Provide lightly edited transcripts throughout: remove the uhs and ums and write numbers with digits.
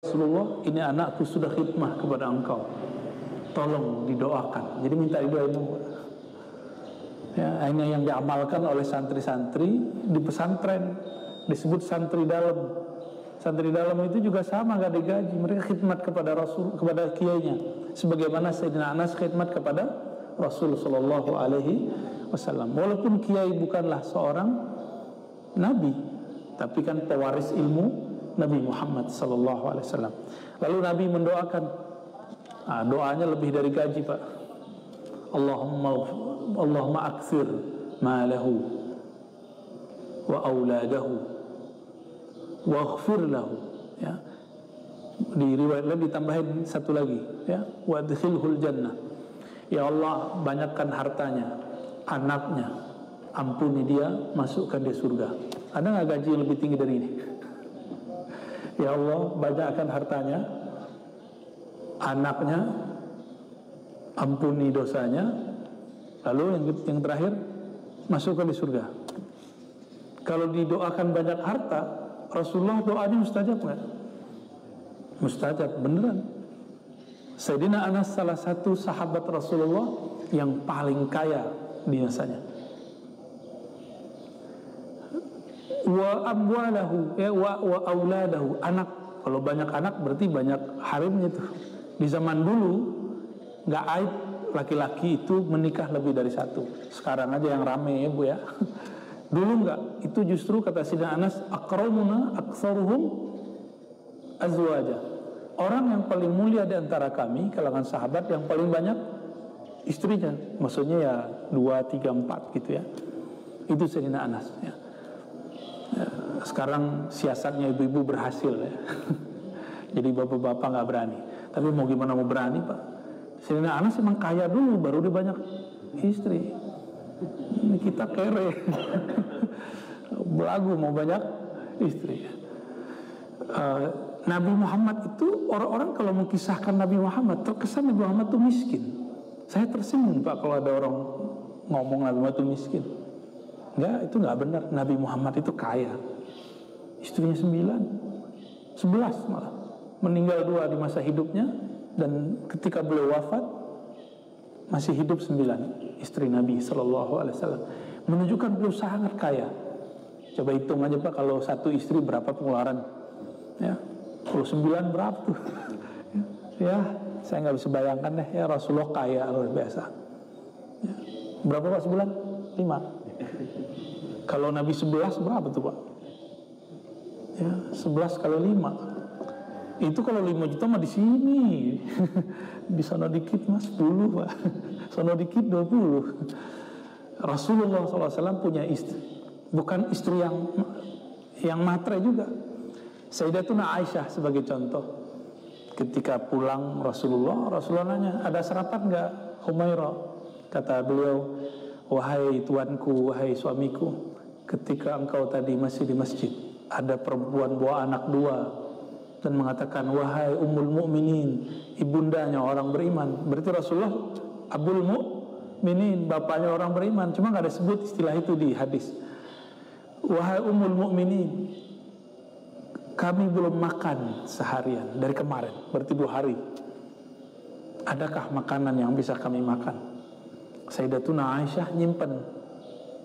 Rasulullah, ini anakku sudah khidmah kepada engkau, tolong didoakan. Jadi minta didoain. Ya, ini yang diamalkan oleh santri-santri di pesantren, disebut santri dalam. Santri dalam itu juga sama, gak digaji. Mereka khidmat kepada Rasul, kepada kiainya, sebagaimana Sayyidina Anas khidmat kepada Rasul Sallallahu Alaihi Wasallam. Walaupun kiai bukanlah seorang nabi, tapi kan pewaris ilmu Nabi Muhammad Sallallahu Alaihi Wasallam. Lalu Nabi mendoakan, doanya lebih dari gaji, Pak. Allahumma akthir malahu wa auladahu wa aghfir lahu. Ya. Di riwayat lain ditambahin satu lagi, ya, wa adkhilhul jannah. Ya Allah, banyakkan hartanya, anaknya, ampuni dia, masukkan dia surga. Ada nggak gaji yang lebih tinggi dari ini? Ya Allah, banyakkan hartanya, anaknya, ampuni dosanya, lalu yang terakhir, masukkan di surga. Kalau didoakan banyak harta, Rasulullah doanya mustajab nggak? Mustajab, beneran. Sayyidina Anas salah satu sahabat Rasulullah yang paling kaya di masanya. Wa amwalahu, ya, wa auladahu, anak. Kalau banyak anak berarti banyak harimnya tuh. Di zaman dulu nggak aib laki-laki itu menikah lebih dari satu. Sekarang aja yang rame ya Bu ya. Dulu nggak. Itu justru kata Sayyidina Anas, akramuna aktsaruhum azwaja. Orang yang paling mulia di antara kami kalangan sahabat yang paling banyak istrinya. Maksudnya ya 2, 3, 4 gitu ya. Itu Sayyidina Anas ya. Sekarang siasatnya ibu-ibu berhasil ya. Jadi bapak-bapak nggak berani. Tapi mau gimana mau berani Pak? Sayyidina Anas emang kaya dulu, baru dia banyak istri. Ini kita kere. Belagu mau banyak istri. Nabi Muhammad itu, orang-orang kalau mengkisahkan Nabi Muhammad, terkesan Nabi Muhammad itu miskin. Saya tersinggung Pak kalau ada orang ngomong Nabi Muhammad itu miskin. Enggak, itu enggak benar. Nabi Muhammad itu kaya. Istrinya 9, 11 malah. Meninggal 2 di masa hidupnya, dan ketika beliau wafat masih hidup 9 istri Nabi Sallallahu Alaihi Wasallam. Menunjukkan beliau sangat kaya. Coba hitung aja Pak, kalau satu istri berapa pengeluaran? Ya, kalau 9 berapa tuh? Ya, saya nggak bisa bayangkan deh. Ya, Rasulullah kaya luar biasa. Ya. Berapa Pak sebulan? 5. Kalau Nabi 11 berapa tuh Pak? Ya, 11 kali 5. Itu kalau 5 juta mah di sini. Di sana dikit mas 10 Pak. Sana dikit 20. Rasulullah SAW punya istri. Bukan istri yang matre juga. Sayyidatuna Aisyah sebagai contoh. Ketika pulang Rasulullah nanya, ada sarapan nggak Humairah? Kata beliau, wahai tuanku, wahai suamiku, ketika engkau tadi masih di masjid, ada perempuan bawa anak 2 dan mengatakan, wahai ummul mu'minin, ibundanya orang beriman. Berarti Rasulullah abul mu'minin, bapaknya orang beriman. Cuma nggak ada sebut istilah itu di hadis. Wahai ummul mu'minin, kami belum makan seharian dari kemarin, berarti 2 hari. Adakah makanan yang bisa kami makan? Sayyidatuna Aisyah nyimpen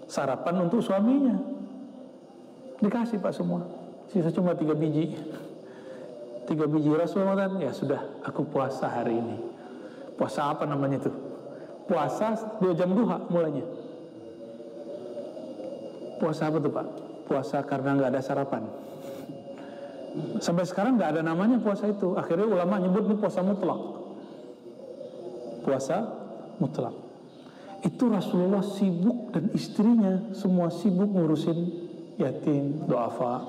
sarapan untuk suaminya. Dikasih Pak semua. Sisa cuma 3 biji. 3 biji. Rasulullah kan, ya sudah, aku puasa hari ini. Puasa apa namanya itu? Puasa 2 jam duha mulainya. Puasa apa tuh Pak? Puasa karena nggak ada sarapan. Sampai sekarang nggak ada namanya puasa itu. Akhirnya ulama nyebut ini puasa mutlak. Puasa mutlak. Itu Rasulullah sibuk dan istrinya semua sibuk ngurusin yatim, duafa.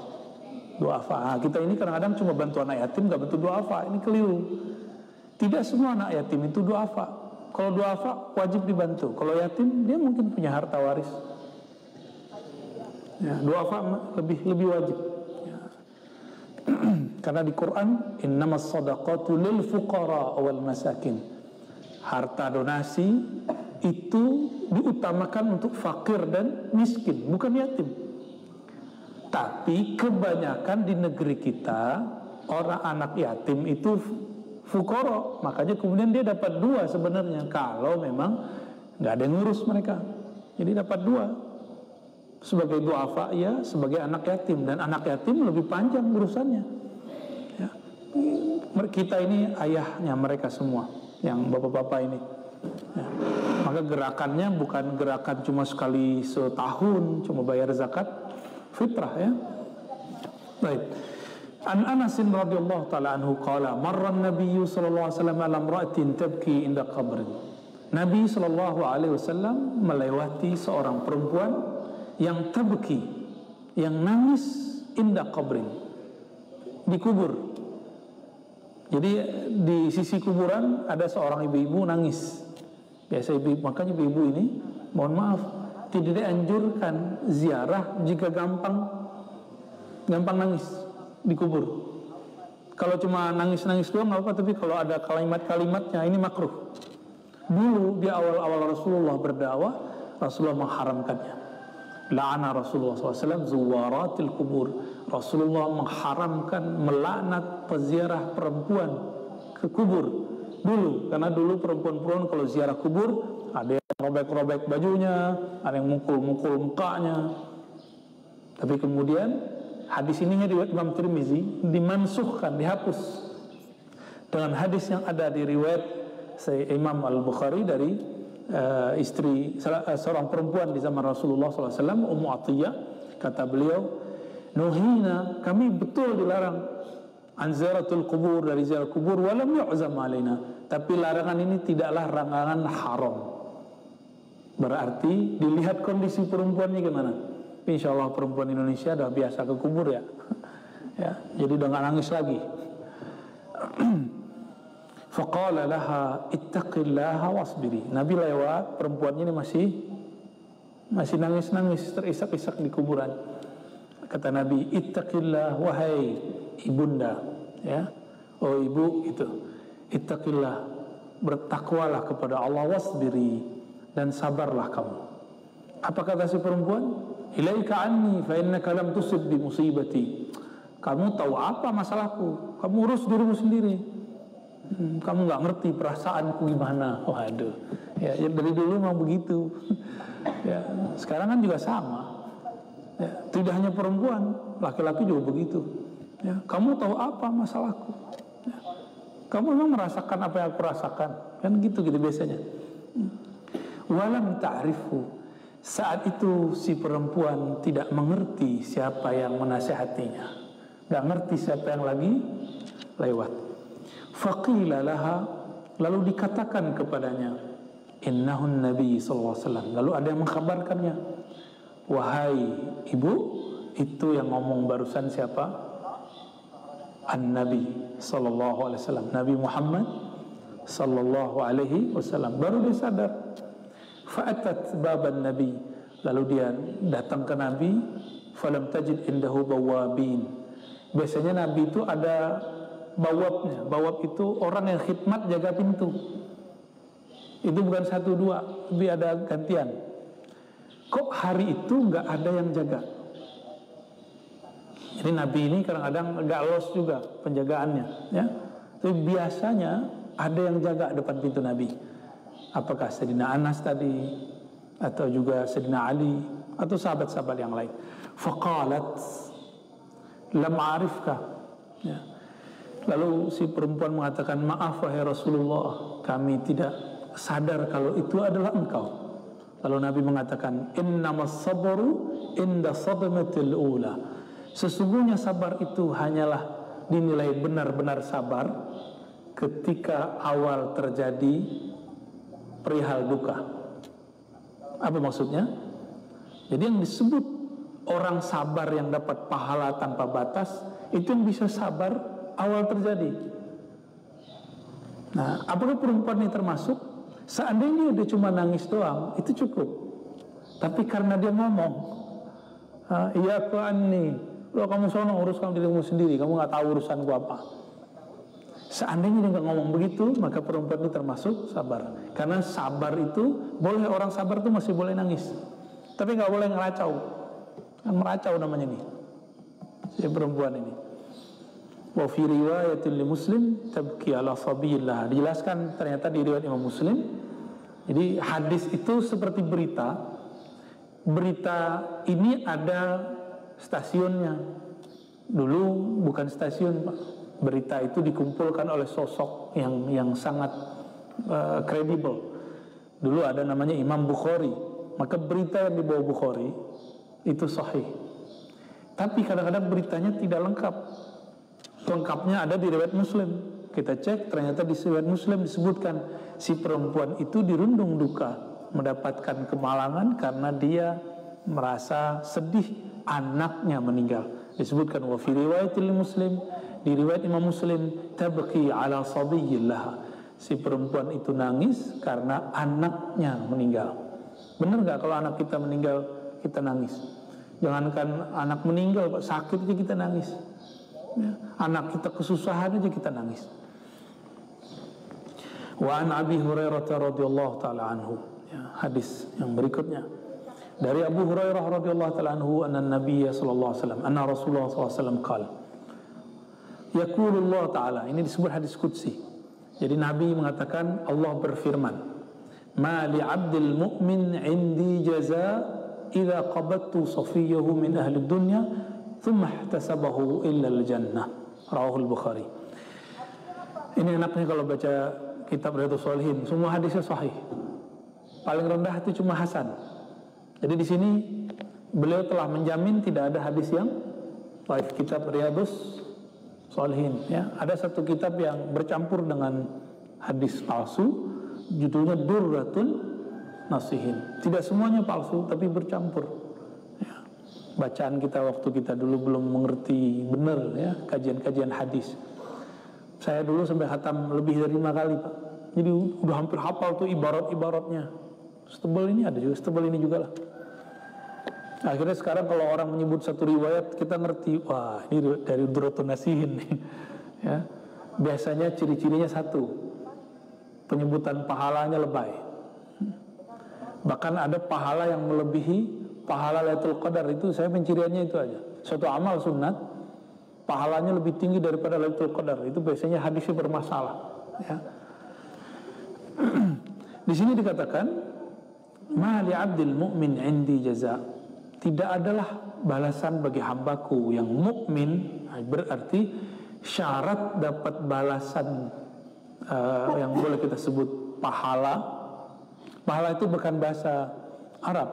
Kita ini kadang-kadang cuma bantu anak yatim, nggak bantu duafa. Ini keliru. Tidak semua anak yatim itu duafa. Kalau duafa wajib dibantu. Kalau yatim dia mungkin punya harta waris. Ya, duafa lebih wajib. Ya. Karena di Quran, innamas shadaqatu lil fuqara wal masakin. Harta donasi itu diutamakan untuk fakir dan miskin, bukan yatim. Tapi kebanyakan di negeri kita orang anak yatim itu fukoro, makanya kemudian dia dapat 2 sebenarnya kalau memang nggak ada yang ngurus mereka. Jadi dapat 2 sebagai duafa ya, sebagai anak yatim, dan anak yatim lebih panjang urusannya. Ya. Kita ini ayahnya mereka semua, yang bapak-bapak ini. Ya. Maka gerakannya bukan gerakan cuma sekali setahun, cuma bayar zakat fitrah ya. Baik. An Anas radhiyallahu taala anhu qala marra an-nabiy sallallahu alaihi wasallam ala imra'atin tabki inda qabrin. Nabi sallallahu alaihi wasallam melewati seorang perempuan yang tabki, yang nangis inda qabrin, di kubur. Jadi di sisi kuburan ada seorang ibu-ibu nangis. Biasa ibu, makanya ibu-ibu ini mohon maaf tidak dianjurkan ziarah jika gampang nangis di kubur. Kalau cuma nangis-nangis doang nggak apa, tapi kalau ada kalimat-kalimatnya ini makruh. Dulu di awal-awal Rasulullah berdakwah, Rasulullah mengharamkannya. La'ana Rasulullah SAW zuwaratil kubur. Rasulullah mengharamkan, melaknat peziarah perempuan ke kubur dulu, karena dulu perempuan-perempuan kalau ziarah kubur ada yang robek-robek bajunya, ada yang mukul-mukul mukanya. Tapi kemudian hadis ininya riwayat Imam Tirmizi dimansuhkan, dihapus dengan hadis yang ada di riwayat Imam Al-Bukhari dari istri seorang perempuan di zaman Rasulullah SAW, Ummu Atiyah. Kata beliau, nuhina, kami betul dilarang an ziyaratul kubur, dari ziarah kubur, walam yu'zam alaina, tapi larangan ini tidaklah larangan haram. Berarti dilihat kondisi perempuannya gimana. Insya Allah perempuan Indonesia udah biasa ke kubur ya, ya, jadi udah nggak nangis lagi. Faqala laha ittaqillaha wasbiri. Nabi lewat, perempuannya ini masih nangis-nangis, terisak-isak di kuburan. Kata Nabi, ittaqillah, wahai ibunda, ya, oh ibu itu, ittaqillah, bertakwalah kepada Allah, wasbiri, dan sabarlah kamu. Apa kata si perempuan? Ilaika anni fa innaka lam tusib bi musibati. Kamu tahu apa masalahku? Kamu urus dirimu sendiri. Kamu nggak ngerti perasaanku gimana. Waduh. Ya, dari dulu memang begitu. Ya, sekarang kan juga sama. Ya, tidak hanya perempuan, laki-laki juga begitu. Ya, kamu tahu apa masalahku? Ya, kamu memang merasakan apa yang aku rasakan. Kan gitu biasanya. Walam ta'rifu. Saat itu si perempuan tidak mengerti siapa yang menasihatinya, nggak ngerti siapa yang lagi lewat. Faqila laha, lalu dikatakan kepadanya, innahun Nabi sallallahu alaihi wasallam. Lalu ada yang mengkabarkannya, wahai ibu, itu yang ngomong barusan siapa? An-Nabi sallallahu alaihi wasallam, Nabi Muhammad sallallahu alaihi wasallam. Baru dia sadar. Fa'atat baban Nabi, lalu dia datang ke Nabi. Falam tajid indahu bawabin. Biasanya Nabi itu ada bawabnya. Bawab itu orang yang khidmat jaga pintu. Itu bukan 1, 2, tapi ada gantian. Kok hari itu nggak ada yang jaga? Jadi Nabi ini kadang-kadang agak los juga penjagaannya, ya. Tapi biasanya ada yang jaga depan pintu Nabi. Apakah Sayyidina Anas tadi, atau juga Sayyidina Ali, atau sahabat-sahabat yang lain. Faqalat lam arifka, ya. Lalu si perempuan mengatakan, maaf wahai Rasulullah, kami tidak sadar kalau itu adalah engkau. Lalu Nabi mengatakan, innamas sabru inda sadmatil ula. Sesungguhnya sabar itu hanyalah dinilai benar-benar sabar ketika awal terjadi perihal duka. Apa maksudnya? Jadi yang disebut orang sabar yang dapat pahala tanpa batas, itu yang bisa sabar awal terjadi. Nah, apakah perempuan ini termasuk? Seandainya dia cuma nangis doang, itu cukup. Tapi karena dia ngomong, iya aku anni, lo kamu sono uruskan dirimu sendiri, kamu nggak tahu urusanku apa. Seandainya dia nggak ngomong begitu, maka perempuan itu termasuk sabar. Karena sabar itu, boleh orang sabar itu masih boleh nangis, tapi nggak boleh ngeracau. Kan meracau namanya nih, si perempuan ini. Wa fi riwayatin li Muslim tabki ala sabiyillah. Dijelaskan ternyata di riwayat Imam Muslim. Jadi hadis itu seperti berita. Berita ini ada stasiunnya. Dulu bukan stasiun, Pak. Berita itu dikumpulkan oleh sosok yang sangat kredibel. Dulu ada namanya Imam Bukhari. Maka berita yang dibawa Bukhari itu sahih. Tapi kadang-kadang beritanya tidak lengkap. Lengkapnya ada di riwayat Muslim. Kita cek, ternyata di riwayat Muslim disebutkan si perempuan itu dirundung duka, mendapatkan kemalangan karena dia merasa sedih anaknya meninggal. Disebutkan wa fi riwayatil Muslim, di riwayat Imam Muslim, tabki ala sabiyillah, si perempuan itu nangis karena anaknya meninggal. Benar nggak kalau anak kita meninggal kita nangis? Jangankan anak meninggal, sakit aja kita nangis. Ya, anak kita kesusahan aja kita nangis. Wa an Abi Hurairah radhiyallahu taala anhu, ya, hadis yang berikutnya dari Abu Hurairah radhiyallahu taala anhu, anna Nabiy sallallahu alaihi wasallam, anna Rasulullah sallallahu alaihi wasallam qala, yaqulullah taala, ini disebut hadis qudsi. Jadi Nabi mengatakan, Allah berfirman, ma li 'abdil mu'min 'indi jaza idza qabattu safiyahu min ahli dunya thumma ihtasabahu illa al-jannah. Rawahul Bukhari. Ini enaknya kalau baca kitab Riyadhus Shalihin, semua hadisnya sahih. Paling rendah itu cuma hasan. Jadi di sini beliau telah menjamin tidak ada hadis yang dhaif. Kitab Riyadhus Shalihin, ya. Ada satu kitab yang bercampur dengan hadis palsu, judulnya Durratul Nasihin. Tidak semuanya palsu, tapi bercampur. Ya. Bacaan kita waktu kita dulu belum mengerti benar, ya, kajian-kajian hadis. Saya dulu sampai khatam lebih dari 5 kali, Pak. Jadi udah hampir hafal tuh ibarat-ibaratnya. Setebal ini ada juga, setebal ini juga lah. Akhirnya sekarang kalau orang menyebut satu riwayat, kita ngerti, wah ini dari Durratun Nasihin. Ya. Biasanya ciri-cirinya satu, penyebutan pahalanya lebay. Bahkan ada pahala yang melebihi pahala Lailatul Qadar. Itu saya penciriannya itu aja. Suatu amal sunat pahalanya lebih tinggi daripada Lailatul Qadar. Itu biasanya hadisnya bermasalah, ya. Di sini dikatakan, ma li 'abdil mu'min 'indi jaza. Tidak adalah balasan bagi hambaku yang mukmin. Berarti syarat dapat balasan yang boleh kita sebut pahala. Pahala itu bukan bahasa Arab,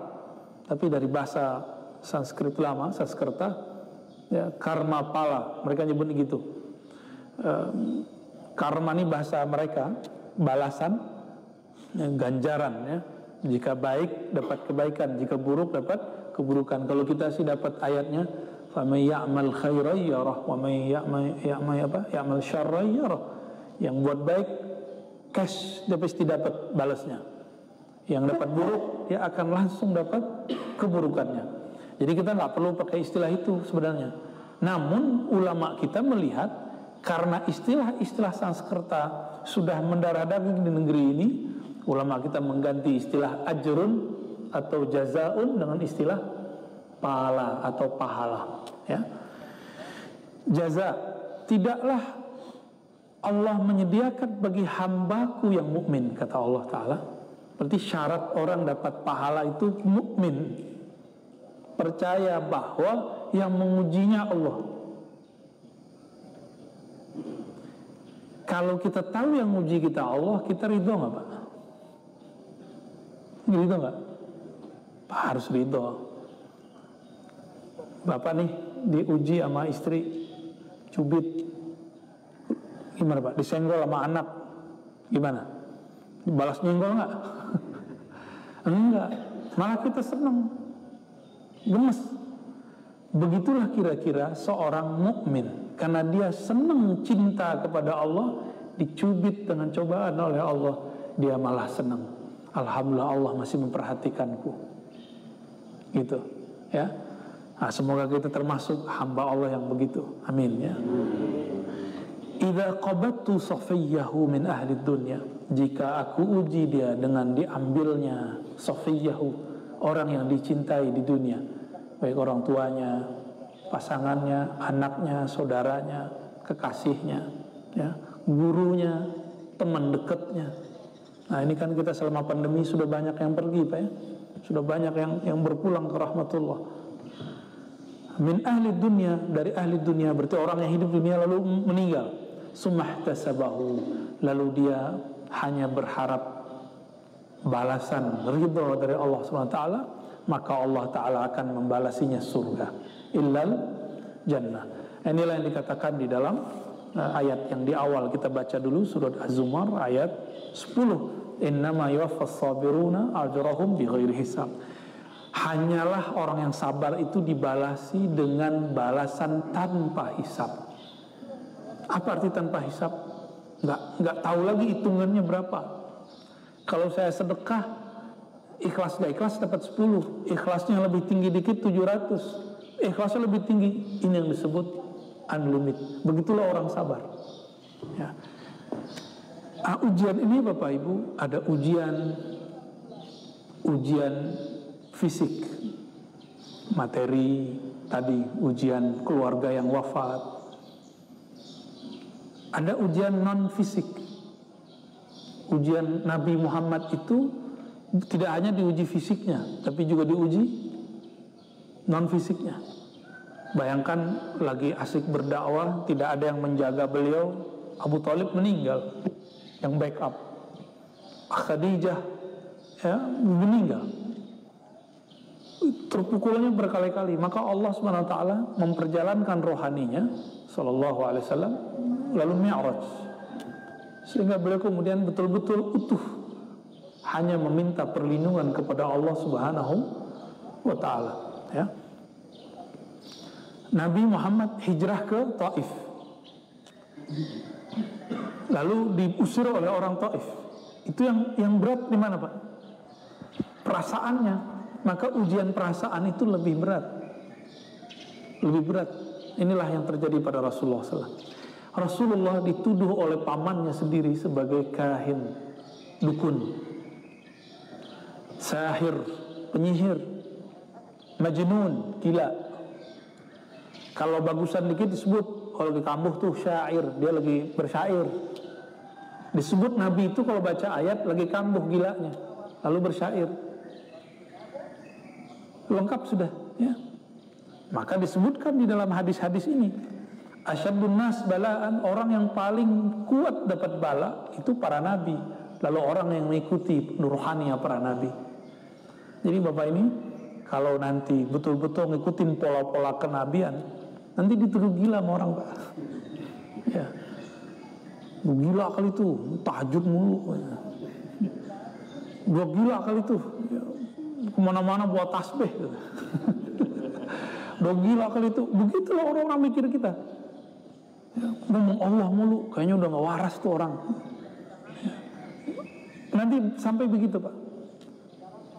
tapi dari bahasa Sanskrit lama, Sanskerta, ya, karma pala, mereka nyebut gitu. Karma ini bahasa mereka, balasan, ya, ganjaran, ya. Jika baik dapat kebaikan, jika buruk dapat keburukan. Kalau kita sih dapat ayatnya, faman ya'mal khairan yarah wa man ya'mal syarran yarah. Yang buat baik cash dia pasti dapat balasnya. Yang dapat buruk dia akan langsung dapat keburukannya. Jadi kita nggak perlu pakai istilah itu sebenarnya. Namun ulama kita melihat karena istilah-istilah Sanskerta sudah mendarah daging di negeri ini, ulama kita mengganti istilah ajrun atau jazaun dengan istilah pahala atau pahala, ya. Jaza, tidaklah Allah menyediakan bagi hambaku yang mukmin, kata Allah Ta'ala. Berarti syarat orang dapat pahala itu mukmin, percaya bahwa yang mengujinya Allah. Kalau kita tahu yang menguji kita Allah, kita ridho nggak, Pak? Ridho nggak? Pak harus ridho. Bapak nih diuji sama istri, cubit, gimana Pak? Disenggol sama anak, gimana? Dibalas nyenggol nggak? Enggak, malah kita senang, gemes. Begitulah kira-kira seorang mukmin, karena dia senang cinta kepada Allah, dicubit dengan cobaan oleh Allah, dia malah senang. Alhamdulillah Allah masih memperhatikanku, gitu, ya. Nah, semoga kita termasuk hamba Allah yang begitu, amin, ya. Idza qabattu safiyyahu min ahli dunya, jika aku uji dia dengan diambilnya safiyyahu, orang yang dicintai di dunia, baik orang tuanya, pasangannya, anaknya, saudaranya, kekasihnya, ya, gurunya, teman dekatnya. Nah ini kan kita selama pandemi sudah banyak yang pergi Pak ya, sudah banyak yang berpulang ke rahmatullah. Min ahli dunia, dari ahli dunia berarti orang yang hidup dunia lalu meninggal. Sumahtasabahu, lalu dia hanya berharap balasan ridha dari Allah SWT, maka Allah Ta'ala akan membalasinya surga, illal jannah. Inilah yang dikatakan di dalam ayat yang di awal kita baca dulu, surat Az-Zumar ayat 10, innama yuwaffas sabiruna ajrahum bighairi hisab. Hanyalah orang yang sabar itu dibalasi dengan balasan tanpa hisab. Apa arti tanpa hisab? Nggak tahu lagi hitungannya berapa. Kalau saya sedekah, ikhlas gak ikhlas dapat 10, ikhlasnya lebih tinggi dikit 700, ikhlasnya lebih tinggi, ini yang disebut unlimited. Begitulah orang sabar, ya. Ujian ini Bapak Ibu, ada ujian fisik, materi tadi, ujian keluarga yang wafat. Ada ujian non fisik. Ujian Nabi Muhammad itu tidak hanya diuji fisiknya, tapi juga diuji non fisiknya. Bayangkan lagi asik berdakwah, tidak ada yang menjaga beliau, Abu Thalib meninggal, yang backup. Khadijah ya, meninggal. Terpukulnya berkali-kali, maka Allah SWT memperjalankan rohaninya Sallallahu Alaihi Wasallam lalu Mi'raj, sehingga beliau kemudian betul-betul utuh, hanya meminta perlindungan kepada Allah Subhanahu wa Ta'ala, ya. Nabi Muhammad hijrah ke Taif, lalu diusir oleh orang Taif. Itu yang berat di mana Pak? Perasaannya. Maka ujian perasaan itu lebih berat. Lebih berat. Inilah yang terjadi pada Rasulullah SAW. Rasulullah dituduh oleh pamannya sendiri sebagai kahin, dukun, sahir, penyihir, majnun, gila. Kalau bagusan dikit disebut, kalau di kambuh tuh syair, dia lagi bersyair. Disebut Nabi itu kalau baca ayat lagi kambuh gilanya, lalu bersyair. Lengkap sudah, ya. Maka disebutkan di dalam hadis-hadis ini, asyadun nas balaan, orang yang paling kuat dapat bala itu para nabi, lalu orang yang mengikuti nurhaniya para nabi. Jadi Bapak ini kalau nanti betul-betul ngikutin pola-pola kenabian, nanti dituduh gila sama orang Pak. Ya, gila kali itu, tahajud mulu. Gua gila kali itu, kemana-mana buat tasbih. Udah gila kali itu. Begitulah orang-orang mikir kita, ya, ngomong Allah mulu, kayaknya udah gak waras tuh orang, ya. Nanti sampai begitu Pak.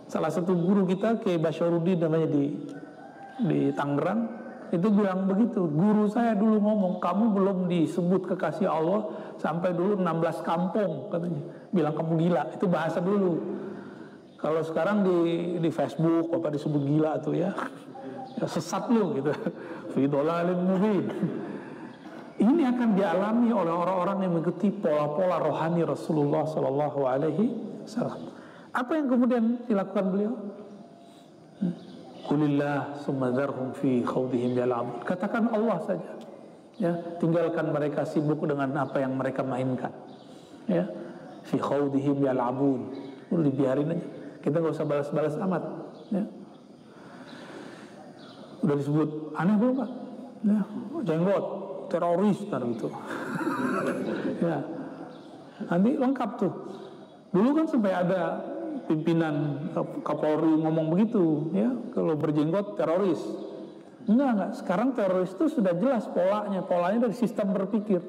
Salah satu guru kita Kiai Basyarudin namanya di Tangerang, itu bilang begitu. Guru saya dulu ngomong, kamu belum disebut kekasih Allah sampai dulu 16 kampung katanya bilang kamu gila. Itu bahasa dulu. Kalau sekarang di Facebook Bapak disebut gila tuh ya, ya sesat lu gitu. Fi dhalalin mubin. Ini akan dialami oleh orang-orang yang mengikuti pola-pola rohani Rasulullah Sallallahu Alaihi Wasallam. Apa yang kemudian dilakukan beliau? Qulillah summa dzarhum fi khawdihim yal'abun. Katakan Allah saja, ya, tinggalkan mereka sibuk dengan apa yang mereka mainkan, ya. Fi khawdihim yal'abun, udah dibiarin aja, kita gak usah balas-balas amat, ya. Udah disebut aneh belum Pak? Ya, jenggot, teroris kan gitu. Ya, nanti lengkap tuh. Dulu kan sampai ada pimpinan Kapolri ngomong begitu, ya, kalau berjenggot teroris. Enggak. Sekarang teroris itu sudah jelas polanya dari sistem berpikir.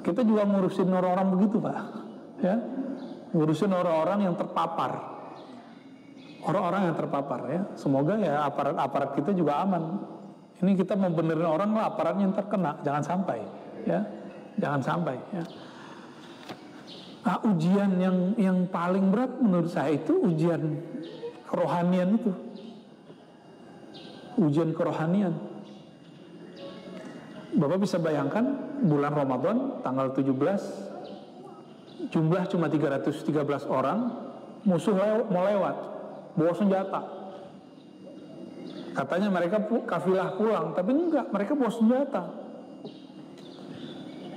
Kita juga ngurusin orang-orang begitu Pak, ya, ngurusin orang-orang yang terpapar, ya. Semoga ya aparat kita juga aman. Ini kita mau benerin orang lah, aparatnya yang terkena, jangan sampai, ya, jangan sampai, ya. Nah, ujian yang paling berat menurut saya itu ujian kerohanian itu. Ujian kerohanian. Bapak bisa bayangkan bulan Ramadan tanggal 17 jumlah cuma 313 orang, musuh mau lewat bawa senjata. Katanya mereka kafilah pulang, tapi enggak, mereka bawa senjata.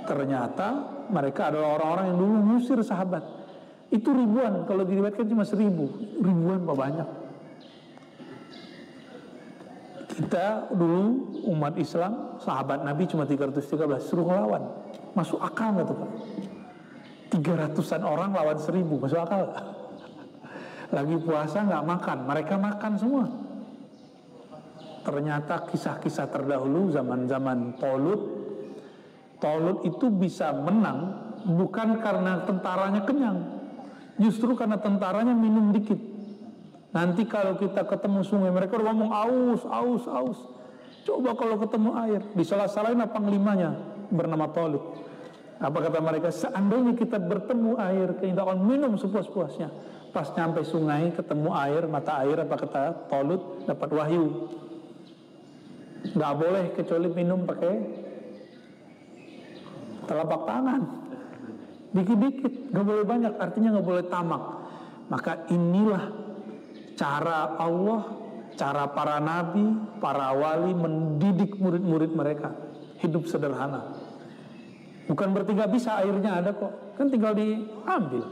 Ternyata mereka adalah orang-orang yang dulu ngusir sahabat. Itu ribuan, kalau diriwayatkan cuma 1000. Ribuan Pak, banyak. Kita dulu umat Islam, sahabat Nabi cuma 313, suruh ngelawan. Masuk akal nggak tuh Pak? 300-an orang lawan 1000, masuk akal gak? Lagi puasa nggak makan, mereka makan semua. Ternyata kisah-kisah terdahulu zaman-zaman Talut itu bisa menang bukan karena tentaranya kenyang, justru karena tentaranya minum dikit. Nanti kalau kita ketemu sungai, mereka udah ngomong aus. Coba kalau ketemu air, disalah-salahin apa panglimanya bernama Talut. Apa kata mereka? Seandainya kita bertemu air, kita akan minum sepuas-puasnya. Pas nyampe sungai, ketemu air, mata air, apa kata Talut? Dapat wahyu. Gak boleh kecuali minum pakai telapak tangan, dikit-dikit, gak boleh banyak, artinya gak boleh tamak. Maka inilah cara Allah, cara para nabi, para wali mendidik murid-murid mereka hidup sederhana. Bukan berarti gak bisa, airnya ada kok, kan tinggal diambil.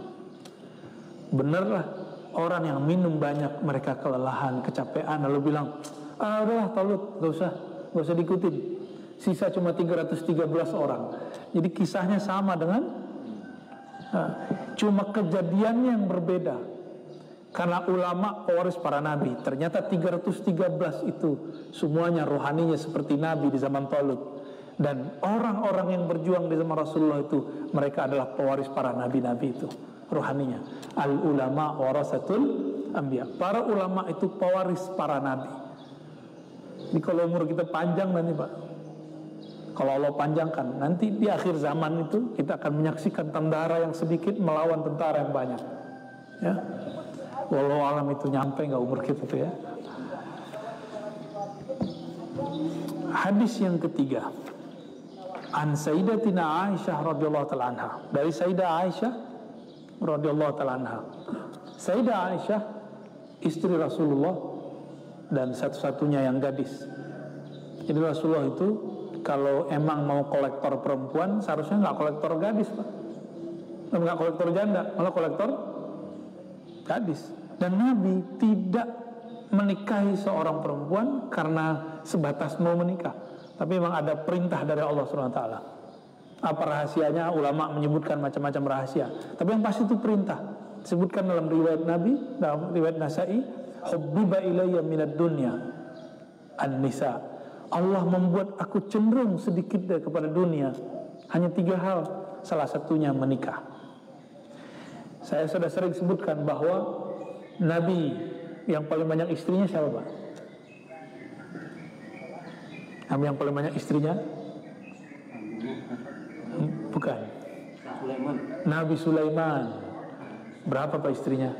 Benerlah orang yang minum banyak, mereka kelelahan, kecapean, lalu bilang, udahlah Talut, gak usah diikutin. Sisa cuma 313 orang. Jadi kisahnya sama dengan cuma kejadiannya yang berbeda. Karena ulama pewaris para nabi. Ternyata 313 itu semuanya rohaninya seperti nabi di zaman Talut. Dan orang-orang yang berjuang di zaman Rasulullah itu, mereka adalah pewaris para nabi-nabi itu, rohaninya. Al ulama warasatul anbiya. Para ulama itu pewaris para nabi. Jadi kalau umur kita panjang nanti Pak, kalau Allah panjangkan, nanti di akhir zaman itu kita akan menyaksikan tentara yang sedikit melawan tentara yang banyak. Ya, walau alam itu nyampe nggak umur kita tuh ya. Hadis yang ketiga, an Sayyidatina Aisyah radhiyallahu taala anha. Dari Sayyidah Aisyah radhiyallahu taala anha. Sayyidah Aisyah istri Rasulullah dan satu-satunya yang gadis. Jadi Rasulullah itu kalau emang mau kolektor perempuan, seharusnya nggak kolektor gadis Pak, nggak kolektor janda, malah kolektor gadis. Dan Nabi tidak menikahi seorang perempuan karena sebatas mau menikah, tapi memang ada perintah dari Allah SWT. Apa rahasianya? Ulama menyebutkan macam-macam rahasia, tapi yang pasti itu perintah. Disebutkan dalam riwayat Nabi, dalam riwayat Nasai, hubbiba ilayya minad dunya an-nisa. Allah membuat aku cenderung sedikit kepada dunia hanya 3 hal, salah satunya menikah. Saya sudah sering sebutkan bahwa Nabi yang paling banyak istrinya siapa Pak? Nabi yang paling banyak istrinya? Bukan. Nabi Sulaiman. Berapa Pak istrinya?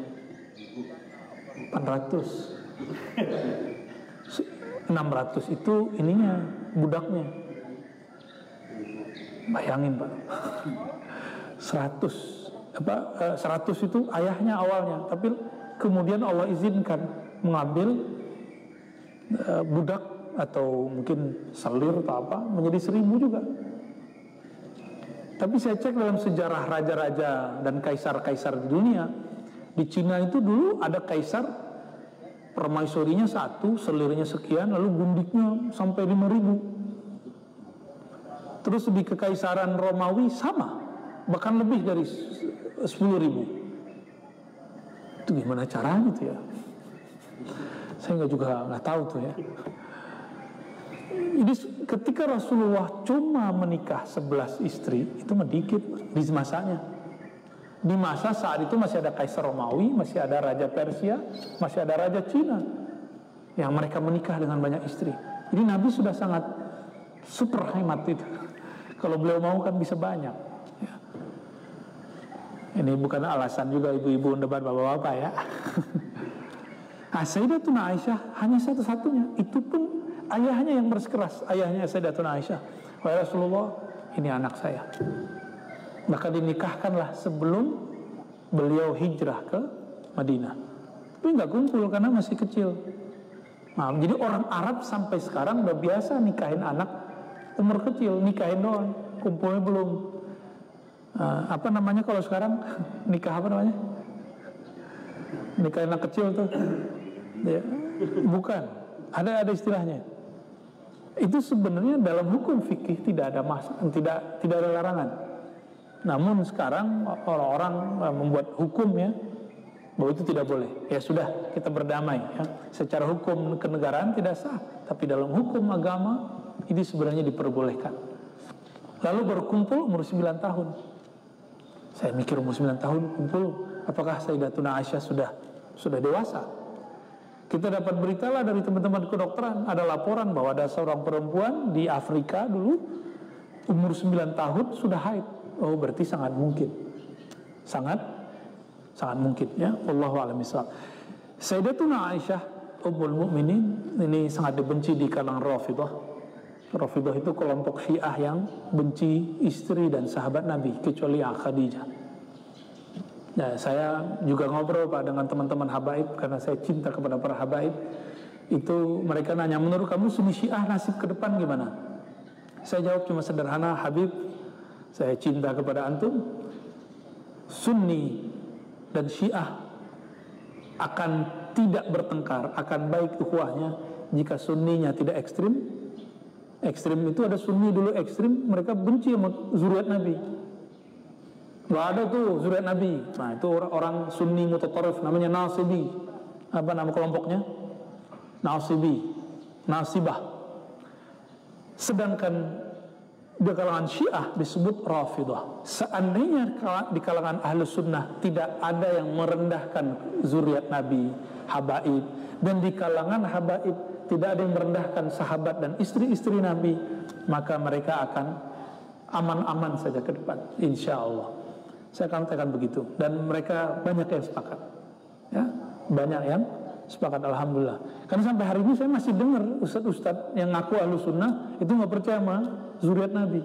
400. 600 itu ininya, budaknya. Bayangin Pak, 100 itu ayahnya awalnya, tapi kemudian Allah izinkan mengambil budak atau mungkin selir atau apa, menjadi 1000 juga. Tapi saya cek dalam sejarah raja-raja dan kaisar-kaisar di dunia, di Cina itu dulu ada kaisar permaisurinya 1, selirnya sekian, lalu gundiknya sampai 5000. Terus di kekaisaran Romawi sama, bahkan lebih dari 10.000. Itu gimana caranya tuh ya? Saya nggak tahu tuh ya. Jadi ketika Rasulullah cuma menikah 11 istri, itu sedikit di masanya. Di masa saat itu masih ada kaisar Romawi, masih ada raja Persia, masih ada raja Cina yang mereka menikah dengan banyak istri. Jadi Nabi sudah sangat super hemat itu. Kalau beliau mau kan bisa banyak ya. Ini bukan alasan juga ibu-ibu debat bapak-bapak ya. Sayyidatuna Aisyah hanya satu-satunya. Itu pun ayahnya yang bersikeras, ayahnya Sayyidatuna Aisyah wahai Rasulullah, ini anak saya. Maka dinikahkanlah sebelum beliau hijrah ke Madinah. Tapi nggak kumpul karena masih kecil. Nah, jadi orang Arab sampai sekarang udah biasa nikahin anak umur kecil, nikahin doang, kumpulnya belum. Apa namanya kalau sekarang nikah apa namanya? Nikahin anak kecil tuh, ya, bukan. Ada istilahnya. Itu sebenarnya dalam hukum fikih tidak ada tidak ada larangan. Namun sekarang orang-orang membuat hukum ya bahwa itu tidak boleh. Ya sudah, kita berdamai ya. Secara hukum kenegaraan tidak sah, tapi dalam hukum agama ini sebenarnya diperbolehkan. Lalu berkumpul umur 9 tahun. Saya mikir umur 9 tahun kumpul, apakah Sayyidatuna Aisyah sudah dewasa? Kita dapat beritalah dari teman-teman kedokteran, ada laporan bahwa ada seorang perempuan di Afrika dulu umur 9 tahun sudah haid. Oh, berarti sangat mungkin. Sangat mungkin ya. Wallahu a'lam bishawab. Sayyidatuna Aisyah Ummul Mukminin ini sangat dibenci di kalangan Rafidhah. Rafidhah itu kelompok Syiah yang benci istri dan sahabat Nabi kecuali Khadijah. Nah, saya juga ngobrol Pak dengan teman-teman habaib karena saya cinta kepada para habaib. Itu mereka nanya, menurut kamu Sunni Syiah nasib ke depan gimana? Saya jawab cuma sederhana, Habib, saya cinta kepada antum. Sunni dan Syiah akan tidak bertengkar, akan baik ukhuwahnya jika Sunninya tidak ekstrim. Ekstrim itu ada Sunni dulu ekstrim, mereka benci sama zuriat Nabi. Gak ada tuh zuriat Nabi. Nah itu orang Sunni mutatarif, namanya Nasibi. Apa nama kelompoknya? Nasibah. Sedangkan di kalangan Syiah disebut Rafidhah. Seandainya di kalangan Ahlus Sunnah tidak ada yang merendahkan zuriat Nabi, habaib, dan di kalangan habaib tidak ada yang merendahkan sahabat dan istri-istri Nabi, maka mereka akan aman-aman saja ke depan, insya Allah. Saya akan katakan begitu. Dan mereka banyak yang sepakat ya, banyak yang sepakat, alhamdulillah. Karena sampai hari ini saya masih dengar ustadz-ustadz yang ngaku Ahlus Sunnah itu gak percaya sama zuriat Nabi.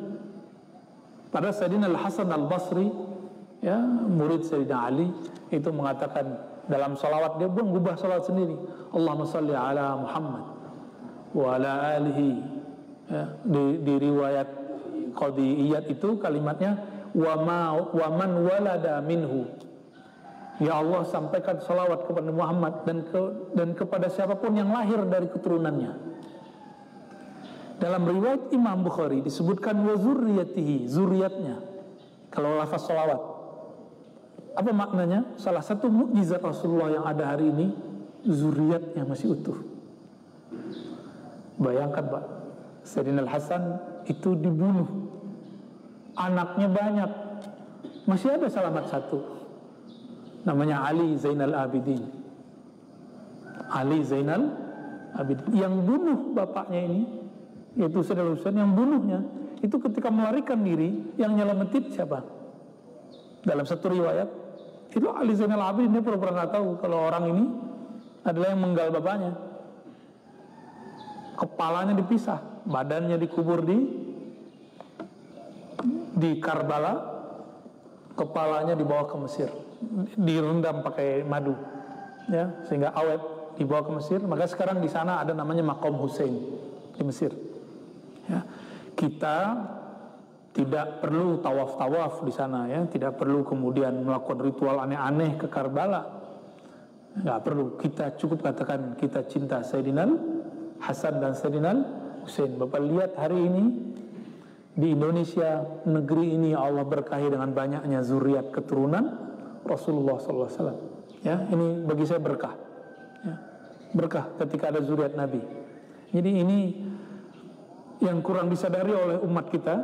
Padahal Sayyidina Al-Hasan Al-Basri ya, murid Sayyidina Ali, itu mengatakan dalam salawat, dia mengubah salawat sendiri, Allahumma salli ala Muhammad wa ala alihi ya. Di riwayat Qadiyat itu kalimatnya wa man walada minhu, ya Allah sampaikan salawat kepada Muhammad dan kepada siapapun yang lahir dari keturunannya. Dalam riwayat Imam Bukhari disebutkan wa zurriyatihi, zuriatnya. Kalau lafaz salawat, apa maknanya? Salah satu mukjizat Rasulullah yang ada hari ini, zuriatnya masih utuh. Bayangkan Pak, Sayyidina Al-Hasan itu dibunuh, anaknya banyak, masih ada selamat satu, namanya Ali Zainal Abidin. Ali Zainal Abidin yang bunuh bapaknya ini, yaitu Sayyidina Husain, yang bunuhnya itu ketika melarikan diri, yang nyelamatin siapa? Dalam satu riwayat itu Ali Zainal Abidin, dia pura-pura nggak tahu kalau orang ini adalah yang menggal bapaknya. Kepalanya dipisah, badannya dikubur di Karbala, kepalanya dibawa ke Mesir, direndam pakai madu ya, sehingga awet, dibawa ke Mesir. Maka sekarang di sana ada namanya Maqam Hussein di Mesir ya. Kita tidak perlu tawaf-tawaf di sana ya, tidak perlu kemudian melakukan ritual aneh-aneh ke Karbala, nggak perlu. Kita cukup katakan kita cinta Sayyidina Hasan dan Sayyidina Husain. Bapak lihat hari ini di Indonesia, negeri ini Allah berkahi dengan banyaknya zuriat keturunan Rasulullah SAW. Ya, ini bagi saya berkah. Ya, berkah ketika ada zuriat Nabi. Jadi ini yang kurang disadari oleh umat kita.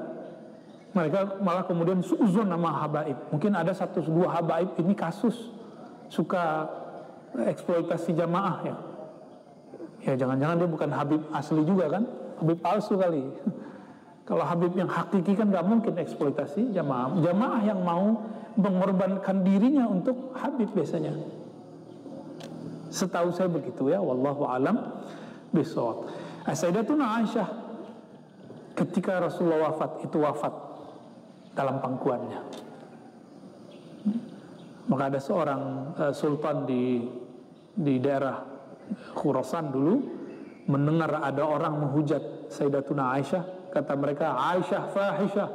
Mereka malah kemudian suuzon nama habaib. Mungkin ada 1-2 habaib ini kasus suka eksploitasi jamaah ya. Ya jangan-jangan dia bukan habib asli juga kan? Habib palsu kali. Kalau habib yang hakiki kan gak mungkin eksploitasi jamaah. Jamaah yang mau mengorbankan dirinya untuk habib biasanya. Setahu saya begitu ya. Wallahu alam bishawab. Sayyidatuna Aisyah ketika Rasulullah wafat, itu wafat dalam pangkuannya. Maka ada seorang sultan di daerah Khurasan dulu mendengar ada orang menghujat Sayyidatuna Aisyah. Kata mereka, Aisyah fahisyah,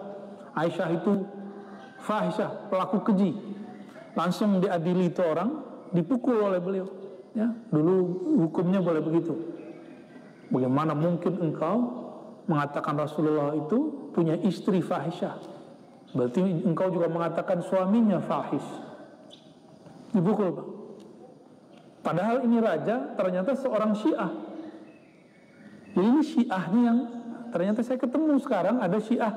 Aisyah itu fahisyah, pelaku keji. Langsung diadili itu orang, dipukul oleh beliau. Ya, dulu hukumnya boleh begitu. Bagaimana mungkin engkau mengatakan Rasulullah itu punya istri fahisyah? Berarti engkau juga mengatakan suaminya fahish. Dipukul, Pak. Padahal ini raja ternyata seorang Syiah. Jadi ini Syiahnya yang ternyata saya ketemu sekarang ada Syiah,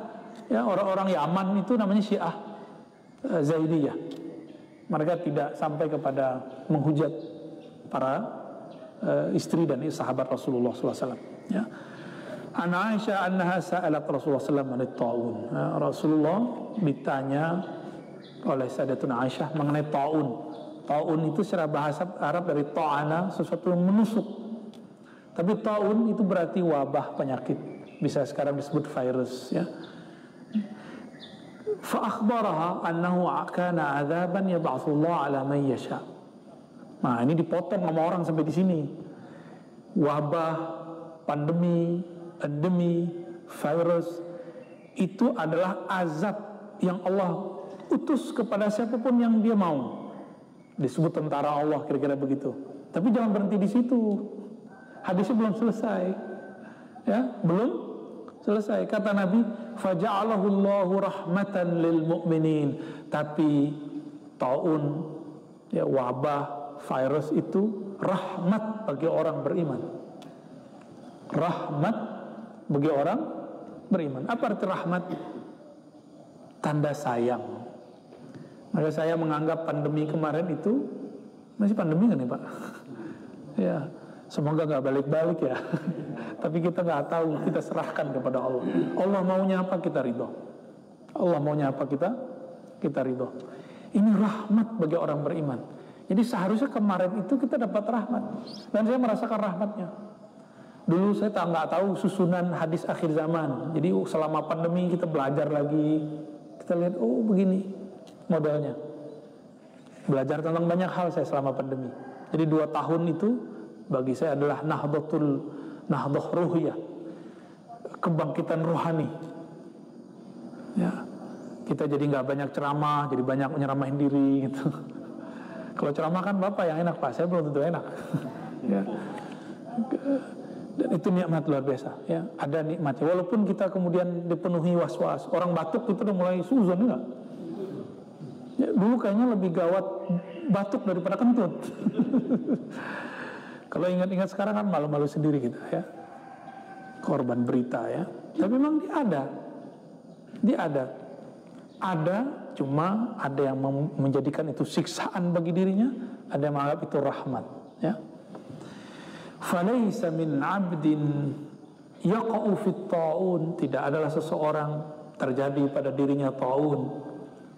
ya, orang-orang Yaman itu namanya Syiah Zaidiyah. Mereka tidak sampai kepada menghujat para istri dan sahabat Rasulullah SAW. Ya. An Aisyah annaha sa'alat Rasulullah SAW mengenai ta'un. Rasulullah ditanya oleh Sayyidatuna Aisyah mengenai ta'un. Ta'un itu secara bahasa Arab dari ta'ana, sesuatu yang menusuk. Tapi ta'un itu berarti wabah, penyakit. Bisa sekarang disebut virus, ya. Fa akhbaraha annahu kana 'adzaban yab'atsullah 'ala man yasha. Nah, ini dipotong sama orang sampai di sini. Wabah, pandemi, endemi, virus itu adalah azab yang Allah utus kepada siapapun yang dia mau. Disebut tentara Allah, kira-kira begitu. Tapi jangan berhenti di situ. Hadisnya belum selesai. Ya, belum selesai. Kata Nabi, faja'alahu Allahu rahmatan lil mu'minin. Tapi taun, ya, wabah, virus itu rahmat bagi orang beriman. Rahmat bagi orang beriman. Apa arti rahmat? Tanda sayang. Maka saya menganggap pandemi kemarin itu masih pandemi kan ya Pak? Ya, semoga nggak balik-balik ya. Tapi kita nggak tahu, kita serahkan kepada Allah. Allah maunya apa kita ridho. Allah maunya apa kita ridho. Ini rahmat bagi orang beriman. Jadi seharusnya kemarin itu kita dapat rahmat. Dan saya merasakan rahmatnya. Dulu saya nggak tahu susunan hadis akhir zaman. Jadi selama pandemi kita belajar lagi. Kita lihat, oh begini modelnya. Belajar tentang banyak hal saya selama pandemi. Jadi 2 tahun itu bagi saya adalah nahdoh ruhiyah, kebangkitan rohani. Ya, kita jadi nggak banyak ceramah, jadi banyak menyeramahin diri gitu. Kalau ceramah kan Bapak yang enak Pak, saya belum tentu enak. Ya. Dan itu nikmat luar biasa. Ya, ada nikmatnya. Walaupun kita kemudian dipenuhi was-was, orang batuk itu udah mulai suzon enggak? Ya, dulu kayaknya lebih gawat batuk daripada kentut. Kalau ingat-ingat sekarang kan malu-malu sendiri kita, ya. Korban berita, ya. Tapi memang dia ada, cuma ada yang menjadikan itu siksaan bagi dirinya, ada yang menganggap itu rahmat, ya. Falaysa min 'abdin yaqa'u fit ta'un, tidak adalah seseorang terjadi pada dirinya ta'un,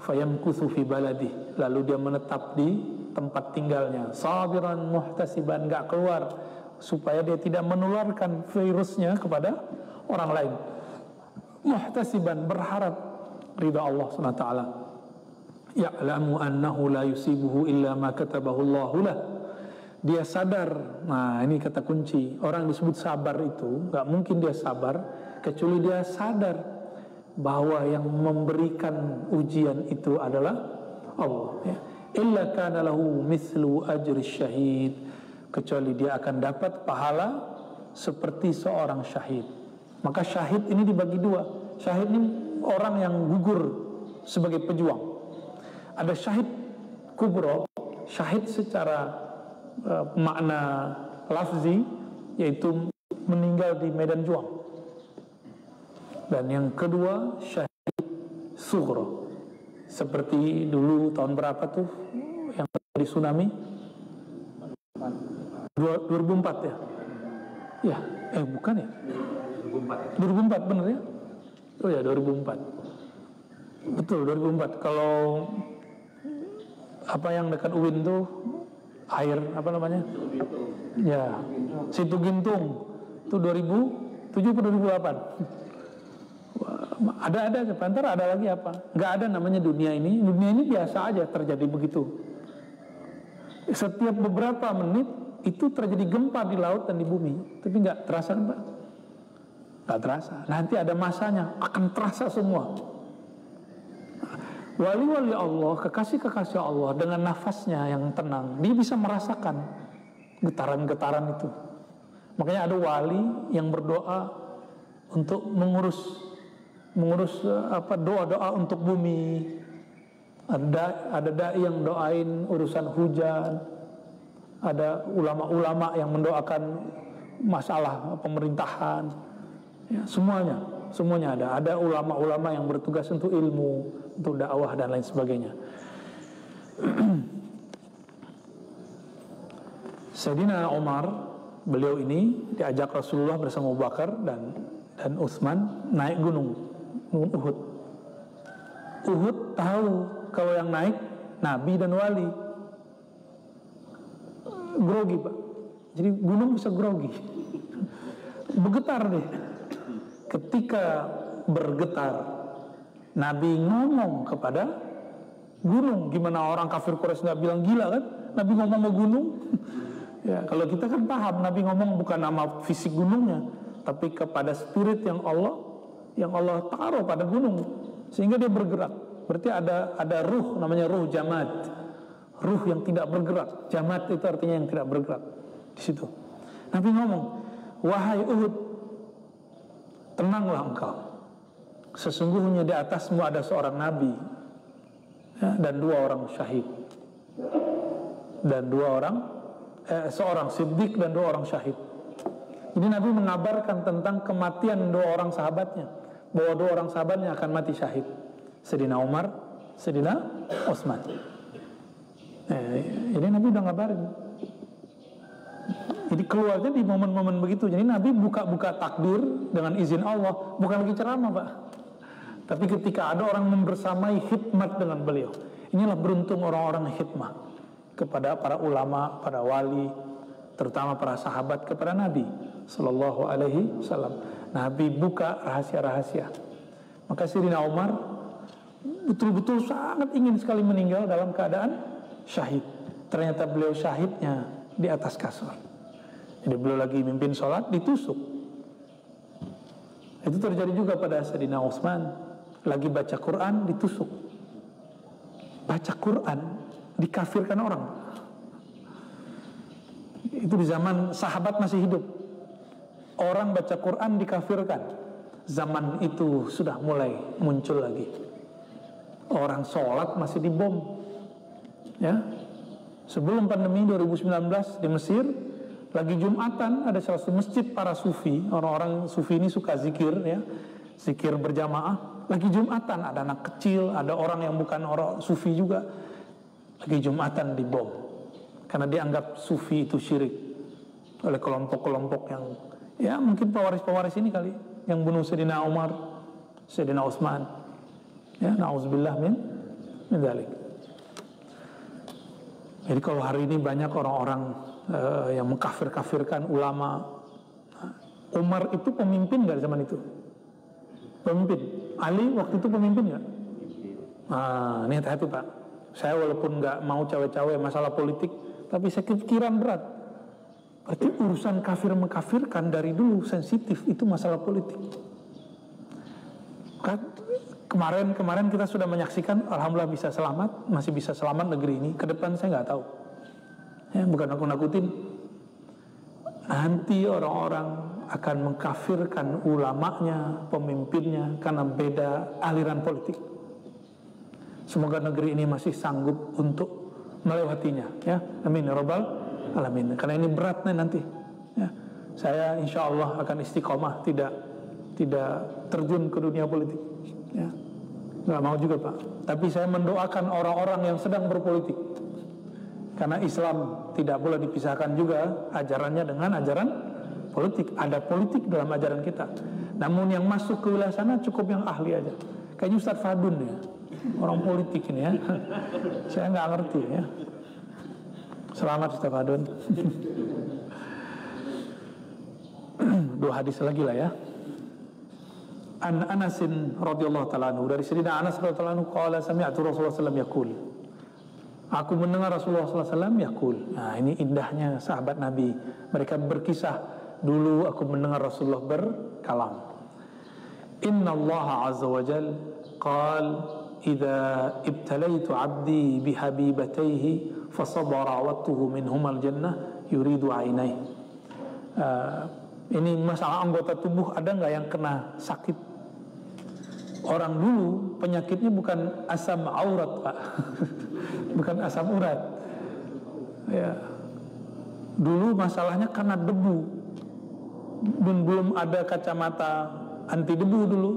fayamkuthu fi baladi, lalu dia menetap di tempat tinggalnya, sabiran muhtasiban, enggak keluar supaya dia tidak menularkan virusnya kepada orang lain, muhtasiban, berharap ridha Allah SWT. Ya'lamu annahu la yusibuhu illa ma katabahu Allahu lah. Dia sadar, nah ini kata kunci, orang disebut sabar itu nggak mungkin dia sabar kecuali dia sadar bahwa yang memberikan ujian itu adalah Allah, ya. Illa kana lahu mithlu ajri syahid, kecuali dia akan dapat pahala seperti seorang syahid. Maka syahid ini dibagi 2. Syahid ini orang yang gugur sebagai pejuang. Ada syahid kubro, syahid secara makna lafzi, yaitu meninggal di medan juang. Dan yang kedua syahid sughra, seperti dulu tahun berapa tuh yang terjadi tsunami 2004 ya? Ya, bukan ya? 2004 bener ya? Oh ya 2004. Betul 2004. Kalau apa yang dekat UIN tuh air apa namanya? Ya, Situ Gintung itu 2007 atau 2008. Ada sebentar, ada lagi apa? Nggak ada namanya dunia ini. Dunia ini biasa aja terjadi begitu. Setiap beberapa menit itu terjadi gempa di laut dan di bumi, tapi nggak terasa kan Pak? Nggak terasa. Nanti ada masanya akan terasa semua. Wali-wali Allah, kekasih-kekasih Allah dengan nafasnya yang tenang, dia bisa merasakan getaran-getaran itu. Makanya ada wali yang berdoa untuk mengurus doa-doa untuk bumi. Ada dai yang doain urusan hujan. Ada ulama-ulama yang mendoakan masalah pemerintahan. Ya, semuanya ada. Ada ulama-ulama yang bertugas untuk ilmu, untuk dakwah dan lain sebagainya. Sayyidina Umar, beliau ini diajak Rasulullah bersama Abu Bakar dan Utsman naik gunung Uhud. Uhud tahu kalau yang naik Nabi dan Wali. Grogi Pak. Jadi gunung bisa grogi. Bergetar deh. Ketika bergetar, Nabi ngomong kepada gunung. Gimana orang kafir Quraisy nggak bilang gila kan? Nabi ngomong ke gunung. Ya, kalau kita kan paham Nabi ngomong bukan nama fisik gunungnya, tapi kepada spirit yang Allah taruh pada gunung sehingga dia bergerak. Berarti ada ruh, namanya ruh jamad, ruh yang tidak bergerak. Jamad itu artinya yang tidak bergerak. Di situ Nabi ngomong, wahai Uhud, tenanglah engkau, sesungguhnya di atasmu ada seorang nabi, ya, dan 2 orang syahid, dan seorang siddiq dan 2 orang syahid. Jadi Nabi mengabarkan tentang kematian 2 orang sahabatnya, bahwa 2 orang sahabatnya akan mati syahid, Sayyidina Umar, Sayyidina Utsman. Jadi Nabi udah ngabarin. Jadi keluarnya di momen-momen begitu. Jadi Nabi buka-buka takdir dengan izin Allah, bukan lagi ceramah Pak, tapi ketika ada orang membersamai hikmat dengan beliau. Inilah beruntung orang-orang hikmah kepada para ulama, para wali, terutama para sahabat kepada Nabi Sallallahu Alaihi Wasallam. Nabi buka rahasia-rahasia. Maka Sayyidina Umar betul-betul sangat ingin sekali meninggal dalam keadaan syahid. Ternyata beliau syahidnya di atas kasur. Jadi beliau lagi mimpin sholat, ditusuk. Itu terjadi juga pada Sayyidina Utsman, lagi baca Quran, ditusuk. Baca Quran, dikafirkan orang. Itu di zaman sahabat masih hidup. Orang baca Quran dikafirkan. Zaman itu sudah mulai muncul lagi. Orang sholat masih dibom. Ya. Sebelum pandemi 2019 di Mesir, lagi Jumatan, ada salah satu masjid para sufi. Orang-orang sufi ini suka zikir, ya, zikir berjamaah. Lagi Jumatan, ada anak kecil, ada orang yang bukan orang sufi juga. Lagi Jumatan dibom karena dianggap sufi itu syirik oleh kelompok-kelompok yang, ya mungkin pewaris-pewaris ini kali, yang bunuh Sayyidina Umar, Sayyidina Utsman. Ya, na'udzubillah min dzalik. Jadi kalau hari ini banyak orang-orang yang mengkafir-kafirkan ulama. Umar itu pemimpin nggak zaman itu? Pemimpin. Ali waktu itu pemimpin nggak? Nah, ini hati-hati Pak. Saya walaupun nggak mau cawe-cawe masalah politik, tapi saya kepikiran berat. Berarti urusan kafir mengkafirkan dari dulu sensitif, itu masalah politik. Kemarin kita sudah menyaksikan, alhamdulillah bisa selamat, masih bisa selamat negeri ini. Ke depan saya nggak tahu. Ya, bukan aku nakutin. Nanti orang-orang akan mengkafirkan ulamanya, pemimpinnya karena beda aliran politik. Semoga negeri ini masih sanggup untuk melewatinya, ya. Amin ya rabbal alamin. Karena ini berat nih nanti. Ya. Saya insya Allah akan istiqomah, tidak terjun ke dunia politik. Ya. Nggak mau juga Pak. Tapi saya mendoakan orang-orang yang sedang berpolitik. Karena Islam tidak boleh dipisahkan juga ajarannya dengan ajaran politik. Ada politik dalam ajaran kita. Namun yang masuk ke wilayah sana cukup yang ahli aja. Kayaknya Ustadz Fadun ya, orang politik ini ya. Saya nggak ngerti ya. Selamat Ustadz Fadun. 2 hadis lagi lah ya. An Anasin radhiyallahu ta'ala anhu, dari Sayyidina Anas radhiyallahu anhu, qala sami'tu Rasulullah sallallahu alaihi wasallam yaqul, aku mendengar Rasulullah sallallahu alaihi wasallam yaqul. Nah, ini indahnya sahabat Nabi. Mereka berkisah, dulu aku mendengar Rasulullah berkalam. Inna Allah azza wa jal qal idza ibtalaitu 'abdi bihabibatayhi fasabara wattuhu minhumal jannah yuridu 'ainai. Ini masalah anggota tubuh, ada nggak yang kena sakit? Orang dulu penyakitnya bukan asam aurat, Pak. Bukan asam urat. Ya. Dulu masalahnya karena debu. Dan belum ada kacamata anti debu dulu.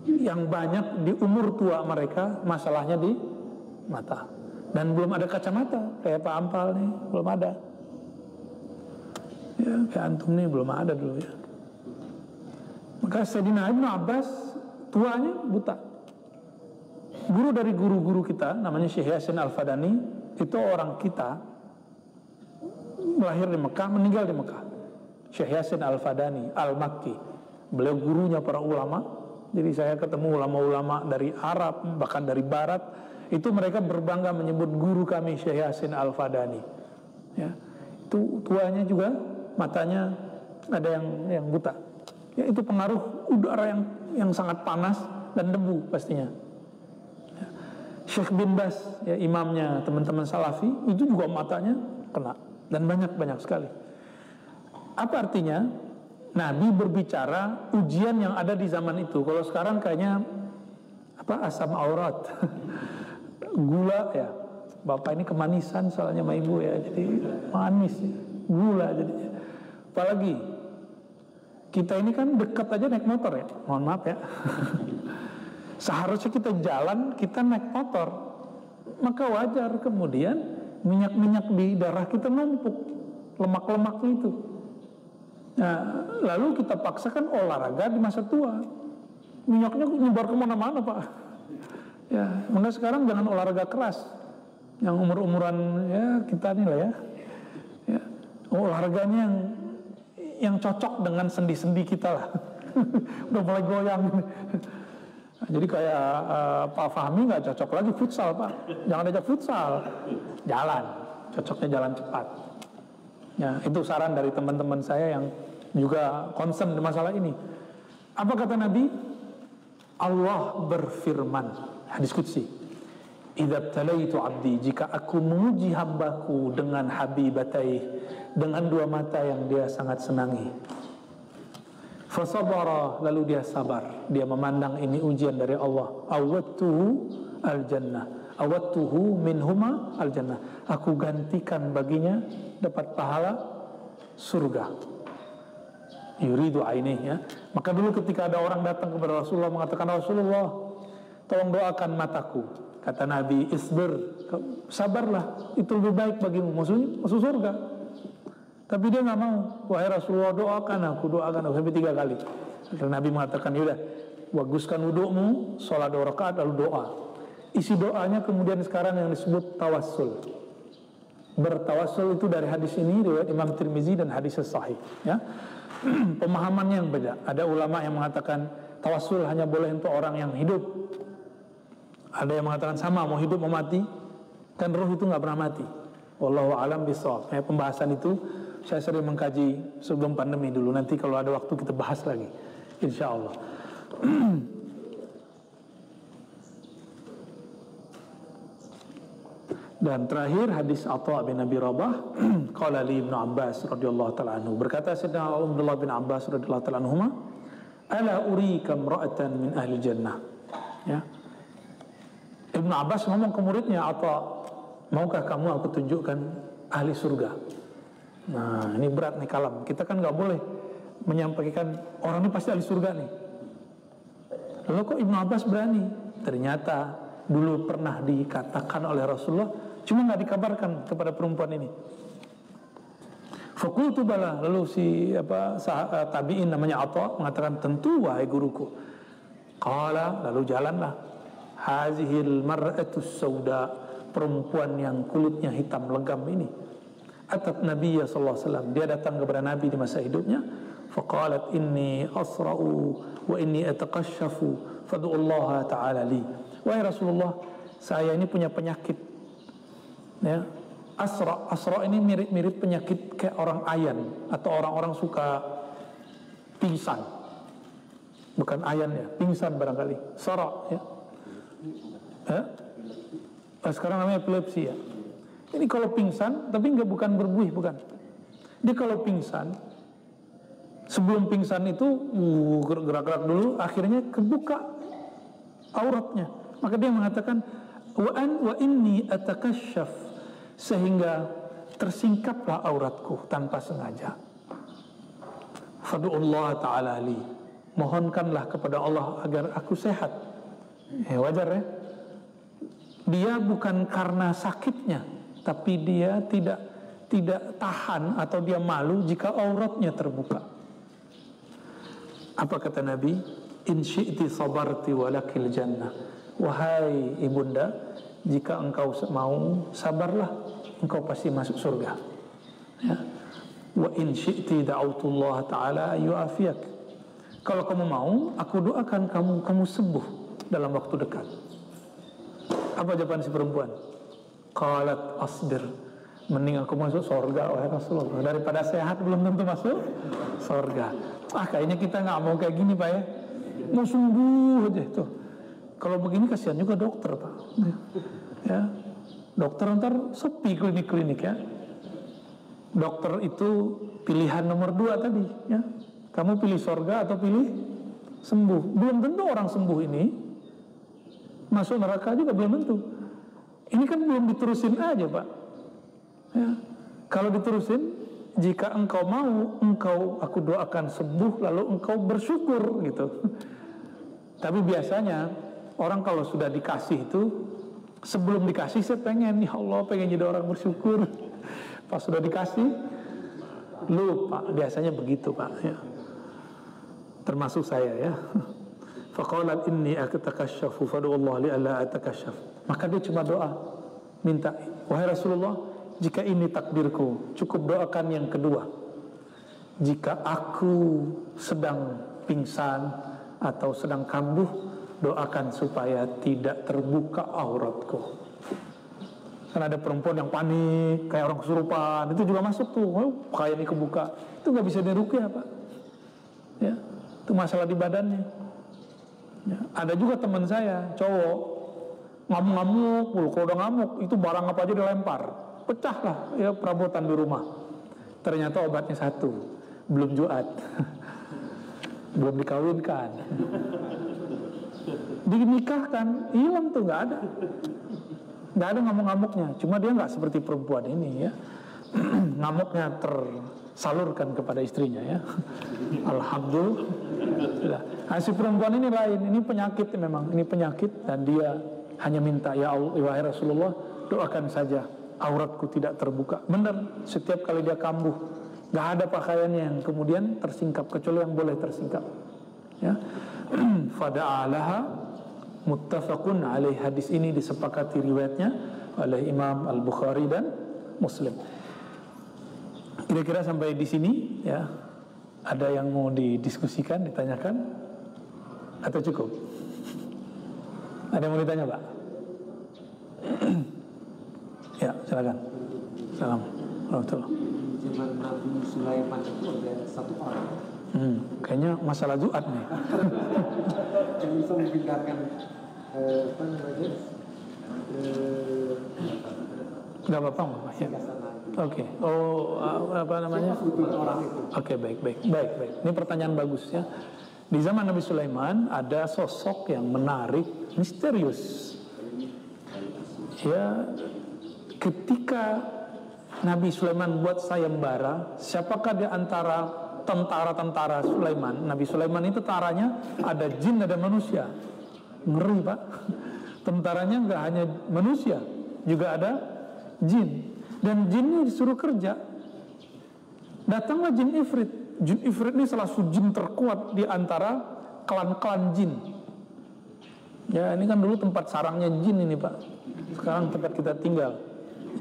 Yang banyak di umur tua mereka masalahnya di mata. Dan belum ada kacamata, kayak Pak Ampal nih, belum ada. Ya, kayak antum nih belum ada dulu ya. Maka Sayyidina Ibnu Abbas tuanya buta. Guru dari guru-guru kita namanya Syekh Yasin Al-Fadani, itu orang kita, lahir di Mekah, meninggal di Mekah. Syekh Yasin Al-Fadani Al-Makki, beliau gurunya para ulama. Jadi saya ketemu ulama-ulama dari Arab, bahkan dari Barat, itu mereka berbangga menyebut guru kami Syekh Yasin Al-Fadani. Ya, itu tuanya juga matanya ada yang buta. Ya, itu pengaruh udara yang sangat panas dan debu pastinya. Ya. Syekh bin Bas, ya, imamnya teman-teman Salafi, itu juga matanya kena, dan banyak sekali. Apa artinya? Nabi berbicara ujian yang ada di zaman itu. Kalau sekarang kayaknya asam aurat, gula ya. Bapak ini kemanisan soalnya sama ibu ya, jadi manis, gula jadinya. Apalagi kita ini kan dekat aja naik motor ya, mohon maaf ya. Seharusnya kita jalan, kita naik motor, maka wajar kemudian minyak-minyak di darah kita numpuk, lemak-lemak itu. Nah, lalu kita paksakan olahraga di masa tua, minyaknya nyebar kemana-mana Pak. Ya, maka sekarang jangan olahraga keras, yang umur-umuran ya kita nih lah ya. Ya, olahraganya yang cocok dengan sendi-sendi kita lah. Udah mulai goyang. Nah, jadi kayak Pak Fahmi nggak cocok lagi futsal Pak. Jangan ajak futsal, jalan. Cocoknya jalan cepat. Ya, itu saran dari teman-teman saya yang juga concern di masalah ini. Apa kata Nabi? Allah berfirman, hadis qudsi, idza talaitu abdi, jika aku menguji hambaku dengan habibatai, dengan dua mata yang dia sangat senangi, fasabara, lalu dia sabar, dia memandang ini ujian dari Allah, awattuhu al-jannah, awattuhu minhuma al-jannah, aku gantikan baginya dapat pahala surga. Yuridu ainihnya. Maka dulu ketika ada orang datang kepada Rasulullah mengatakan, Rasulullah, tolong doakan mataku. Kata Nabi, isbir, sabarlah, itu lebih baik bagimu, maksudnya masuk surga. Tapi dia nggak mau. Wahai Rasulullah, doakan aku sampai 3 kali. Akhirnya Nabi mengatakan, yaudah, baguskan wudukmu, sholat 2 rakaat lalu doa. Isi doanya kemudian sekarang yang disebut tawassul. Bertawassul itu dari hadis ini riwayat Imam Tirmizi dan hadis sahih. Ya, pemahamannya yang beda. Ada ulama yang mengatakan tawassul hanya boleh untuk orang yang hidup. Ada yang mengatakan sama, mau hidup mau mati, kan roh itu nggak pernah mati. Wallahu a'lam bishawab. Ya, pembahasan itu saya sering mengkaji sebelum pandemi dulu. Nanti kalau ada waktu kita bahas lagi, insya Allah. Dan terakhir hadis Atha bin Abi Rabah, qala li Ibnu Abbas radhiyallahu ta'ala anhu, berkata Sayyidina Abdullah bin Abbas radhiyallahu ta'ala anhuma, ala urika imra'atan min ahli jannah. Ya. Ibnu Abbas ngomong ke muridnya Atha, maukah kamu aku tunjukkan ahli surga? Nah, ini berat nih kalam. Kita kan nggak boleh menyampaikan orang ini pasti ahli surga nih. Lalu kok Ibnu Abbas berani? Ternyata dulu pernah dikatakan oleh Rasulullah, cuma nggak dikabarkan kepada perempuan ini. Fakultu bala, lalu si tabi'in namanya Atha mengatakan, tentu wahai guruku. Qala, lalu jalanlah. Hazihil mar'atus sauda, perempuan yang kulitnya hitam legam ini. Atat Nabi sallallahu alaihi wasallam, dia datang kepada Nabi di masa hidupnya. faqalat inni asra'u wa inni ataqashafu fad'ullaha ta'ala li. Wahai Rasulullah, saya ini punya penyakit, ya. Asra ini mirip penyakit kayak orang ayan atau orang-orang suka pingsan. Bukan ayan ya, pingsan barangkali. Sara ya. Sekarang namanya epilepsi ya. Ini kalau pingsan, tapi bukan berbuih, bukan. Dia kalau pingsan, sebelum pingsan itu gerak-gerak dulu, akhirnya kebuka auratnya. Maka dia mengatakan wa inni atakasyaf, sehingga tersingkaplah auratku tanpa sengaja. Fad'ullah ta'ala li, mohonkanlah kepada Allah agar aku sehat. Wajar ya. Dia bukan karena sakitnya, tapi dia tidak tahan atau dia malu jika auratnya terbuka. Apa kata Nabi? In syi'ti sabarti walakil jannah. Wahai ibunda, jika engkau mau, sabarlah, engkau pasti masuk surga. Ya. Wa in syi'ti da'autullah ta'ala yu'afiyak. Kalau kamu mau, aku doakan kamu sembuh dalam waktu dekat. Apa jawaban si perempuan? Qalat asbir, mending aku masuk surga wahai Rasulullah daripada sehat belum tentu masuk surga. Kayaknya kita nggak mau kayak gini Pak ya. Mau sembuh aja tuh. Kalau begini kasihan juga dokter Pak. Ya, dokter ntar sepi klinik-klinik ya. Dokter itu pilihan nomor 2 tadi ya. Kamu pilih surga atau pilih sembuh. Belum tentu orang sembuh ini masuk neraka juga, belum tentu. Ini kan belum diterusin aja Pak ya. Kalau diterusin, jika engkau mau, aku doakan sembuh, lalu engkau bersyukur gitu. Tapi biasanya orang kalau sudah dikasih itu, sebelum dikasih saya pengen, ya Allah pengen jadi orang bersyukur. Pas sudah dikasih lupa, biasanya begitu Pak ya. Termasuk saya ya. Faqalat inni atakasyafu fad'ullah li alla atakasyaf. Maka dia cuma doa, minta, wahai Rasulullah, jika ini takdirku, cukup doakan yang kedua. Jika aku sedang pingsan atau sedang kambuh, doakan supaya tidak terbuka auratku. Kan ada perempuan yang panik, kayak orang kesurupan, itu juga masuk tuh, kayak ini kebuka. Itu gak bisa diruqyah Pak ya, itu masalah di badannya ya. Ada juga teman saya, cowok, ngamuk-ngamuk, kalau udah ngamuk, itu barang apa aja dilempar, pecah lah ya perabotan di rumah. Ternyata obatnya satu, belum juat, belum dikawinkan, dinikahkan, hilang tuh, nggak ada ngamuk-ngamuknya. Cuma dia nggak seperti perempuan ini ya, ngamuknya tersalurkan kepada istrinya ya. Alhamdulillah. Nah, si perempuan ini lain, ini penyakit memang, ini penyakit, dan dia hanya minta, ya Allah, wahai Rasulullah, doakan saja auratku tidak terbuka. Benar, setiap kali dia kambuh, nggak ada pakaiannya yang kemudian tersingkap, kecuali yang boleh tersingkap. Ya, fada'alaha, muttafaqun alaih. Hadis ini disepakati riwayatnya oleh Imam Al-Bukhari dan Muslim. Kira-kira sampai di sini ya. Ada yang mau didiskusikan, ditanyakan, atau cukup? Ada yang mau ditanya Pak? Ya, silakan. Salam. Rahmatullah. Zaman Nabi Sulaiman itu ada satu orang. Kayaknya masalah Ju'ad nih. Yang bisa memindahkan apa namanya? Gak apa-apa Pak ya. Oke. Oh, apa namanya? Oke, baik. Ini pertanyaan bagus ya. Di zaman Nabi Sulaiman ada sosok yang menarik, misterius. Ya, ketika Nabi Sulaiman buat sayembara, siapakah di antara tentara-tentara Sulaiman? Nabi Sulaiman itu tentaranya ada jin, ada manusia. Ngeri Pak. Tentaranya nggak hanya manusia, juga ada jin. Dan jinnya disuruh kerja. Datanglah jin ifrit. Jin ifrit ini salah satu jin terkuat di antara klan-klan jin. Ya, ini kan dulu tempat sarangnya jin ini Pak. Sekarang tempat kita tinggal.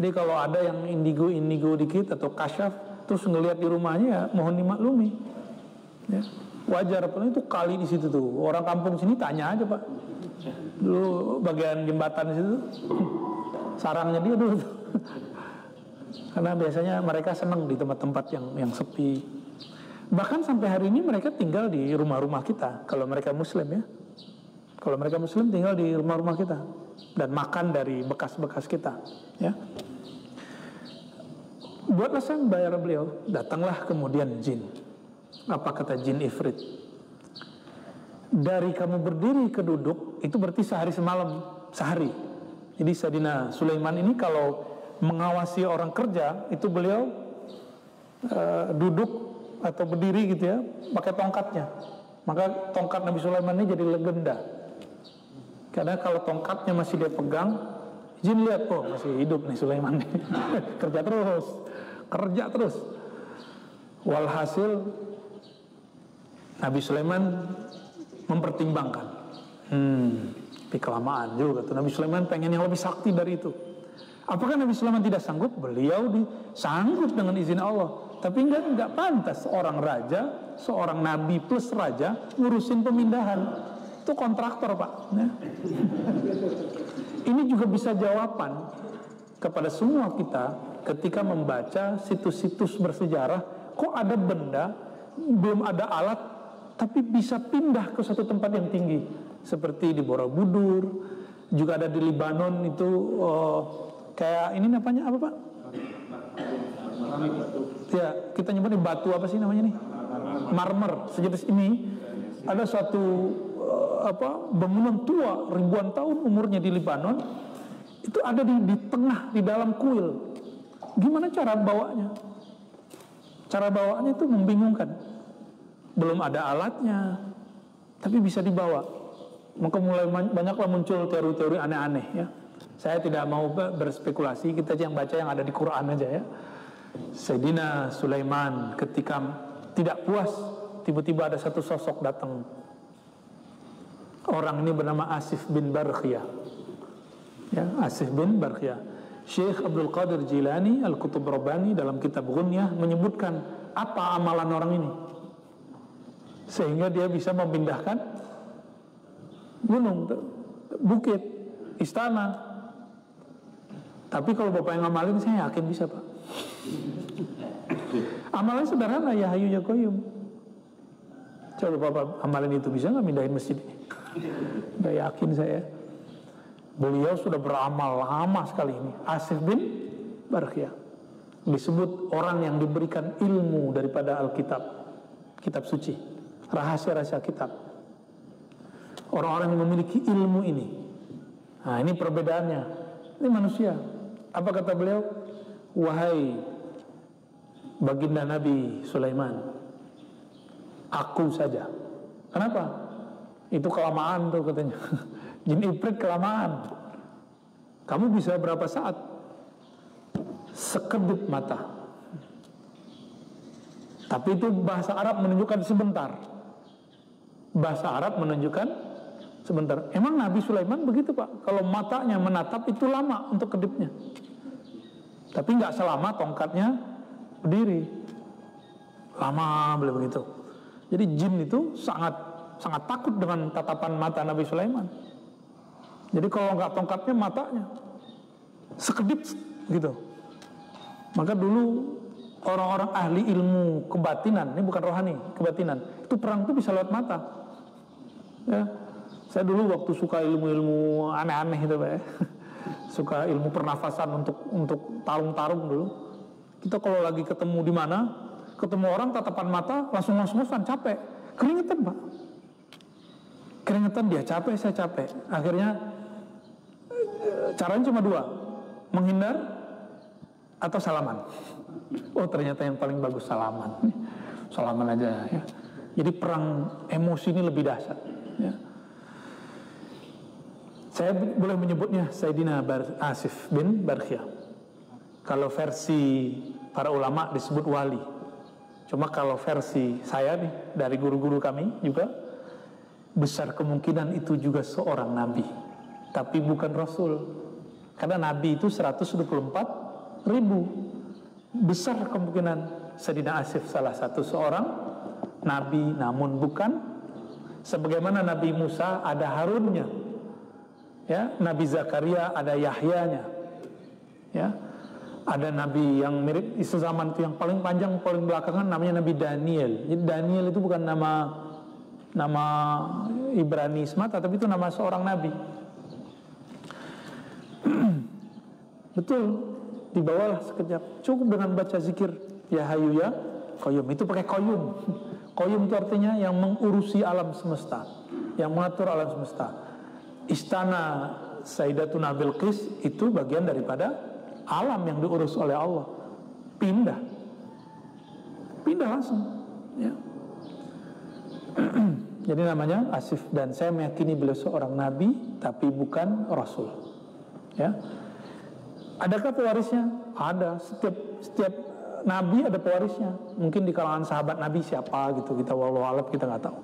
Jadi kalau ada yang indigo dikit atau kasyaf, terus ngelihat di rumahnya, ya mohon dimaklumi. Ya. Wajar, itu kali di situ tuh. Orang kampung sini tanya aja Pak. Dulu bagian jembatan di situ, sarangnya dia dulu. Karena biasanya mereka senang di tempat-tempat yang sepi. Bahkan sampai hari ini mereka tinggal di rumah-rumah kita. Kalau mereka Muslim ya. Kalau mereka Muslim tinggal di rumah-rumah kita dan makan dari bekas-bekas kita. Ya. Buatlah sayembara beliau. Datanglah kemudian jin. Apa kata jin Ifrit? Dari kamu berdiri ke duduk itu berarti sehari semalam, sehari. Jadi Sayyidina Sulaiman ini kalau mengawasi orang kerja itu beliau duduk atau berdiri gitu ya, pakai tongkatnya. Maka tongkat Nabi Sulaiman ini jadi legenda. Karena kalau tongkatnya masih dia pegang, jin lihat, oh masih hidup nih Sulaiman nih. kerja terus. Walhasil Nabi Sulaiman mempertimbangkan, tapi kelamaan juga tuh. Nabi Sulaiman pengen yang lebih sakti dari itu. Apakah Nabi Sulaiman tidak sanggup? Beliau sanggup dengan izin Allah. Tapi enggak pantas seorang raja, seorang nabi plus raja ngurusin pemindahan. Itu kontraktor Pak. Ya. Ini juga bisa jawaban kepada semua kita ketika membaca situs-situs bersejarah. Kok ada benda, belum ada alat, tapi bisa pindah ke suatu tempat yang tinggi. Seperti di Borobudur, juga ada di Libanon itu kayak ini namanya apa Pak? Ya, kita nyebutnya batu apa sih namanya nih? Marmer. Sejenis ini ada suatu bangunan tua ribuan tahun umurnya di Libanon. Itu ada di tengah, di dalam kuil. Gimana cara bawanya? Cara bawanya itu membingungkan. Belum ada alatnya, tapi bisa dibawa. Maka mulai banyaklah muncul teori-teori aneh-aneh ya. Saya tidak mau berspekulasi, kita yang baca yang ada di Quran aja ya. Sayyidina Sulaiman ketika tidak puas, tiba-tiba ada satu sosok datang. Orang ini bernama Asif bin Barkhiyah. Ya, Asif bin Barkhiyah. Syekh Abdul Qadir Jilani Al-Qutub Rabbani dalam kitab Ghunyah menyebutkan apa amalan orang ini sehingga dia bisa memindahkan gunung, bukit, istana. Tapi kalau Bapak yang ngamalin, saya yakin bisa Pak. Amalan sederhana, ya Hayyu ya Qayyum. Coba Bapak amalin itu, bisa nggak mindahin masjid ini? Nggak yakin saya. Beliau sudah beramal lama sekali ini. Asif bin Barkhiyah disebut orang yang diberikan ilmu daripada Alkitab, kitab suci, rahasia-rahasia kitab. Orang-orang yang memiliki ilmu ini. Nah ini perbedaannya. Ini manusia. Apa kata beliau? Wahai baginda Nabi Sulaiman, aku saja. Kenapa? Itu kelamaan tuh katanya. Jin Ifrit kelamaan. Kamu bisa berapa saat? Sekedip mata. Tapi itu bahasa Arab menunjukkan sebentar. Bahasa Arab menunjukkan sebentar. Emang Nabi Sulaiman begitu Pak. Kalau matanya menatap itu lama untuk kedipnya. Tapi nggak selama tongkatnya berdiri. Lama beliau begitu. Jadi jin itu sangat takut dengan tatapan mata Nabi Sulaiman. Jadi kalau nggak tongkatnya, matanya sekedip gitu. Maka dulu orang-orang ahli ilmu kebatinan, ini bukan rohani, kebatinan, itu perang itu bisa lewat mata. Ya, saya dulu waktu suka ilmu-ilmu aneh-aneh itu Pak ya. Suka ilmu pernafasan untuk tarung-tarung dulu. Kita kalau lagi ketemu di mana, ketemu orang tatapan mata langsung ngos-ngosan, capek, keringetan Pak. Keringetan, dia capek, saya capek. Akhirnya caranya cuma dua, menghindar atau salaman. Oh ternyata yang paling bagus salaman. Salaman aja ya. Jadi perang emosi ini lebih dahsyat ya. Saya boleh menyebutnya Sayyidina Asif bin Barkhiyah. Kalau versi para ulama disebut wali. Cuma kalau versi saya nih, dari guru-guru kami juga, besar kemungkinan itu juga seorang nabi, tapi bukan rasul. Karena nabi itu 124.000. Besar kemungkinan Sayyidina Asif salah satu seorang nabi namun bukan sebagaimana Nabi Musa ada Harunnya, ya, Nabi Zakaria ada Yahyanya, ya, ada nabi yang mirip di zaman itu yang paling panjang paling belakangan namanya Nabi Daniel. Jadi Daniel itu bukan nama Ibrani semata, tapi itu nama seorang nabi. Betul, dibawalah sekejap, cukup dengan baca zikir ya Hayyu ya Qayyum. Itu pakai Qayyum. Qayyum itu artinya yang mengurusi alam semesta, yang mengatur alam semesta. Istana Sayyidatuna Bilqis itu bagian daripada alam yang diurus oleh Allah. Pindah langsung, ya. Jadi namanya Asif, dan saya meyakini beliau seorang nabi tapi bukan rasul, ya. Adakah pewarisnya? Ada. Setiap nabi ada pewarisnya. Mungkin di kalangan sahabat nabi siapa gitu, kita wallahu alam, kita nggak tahu.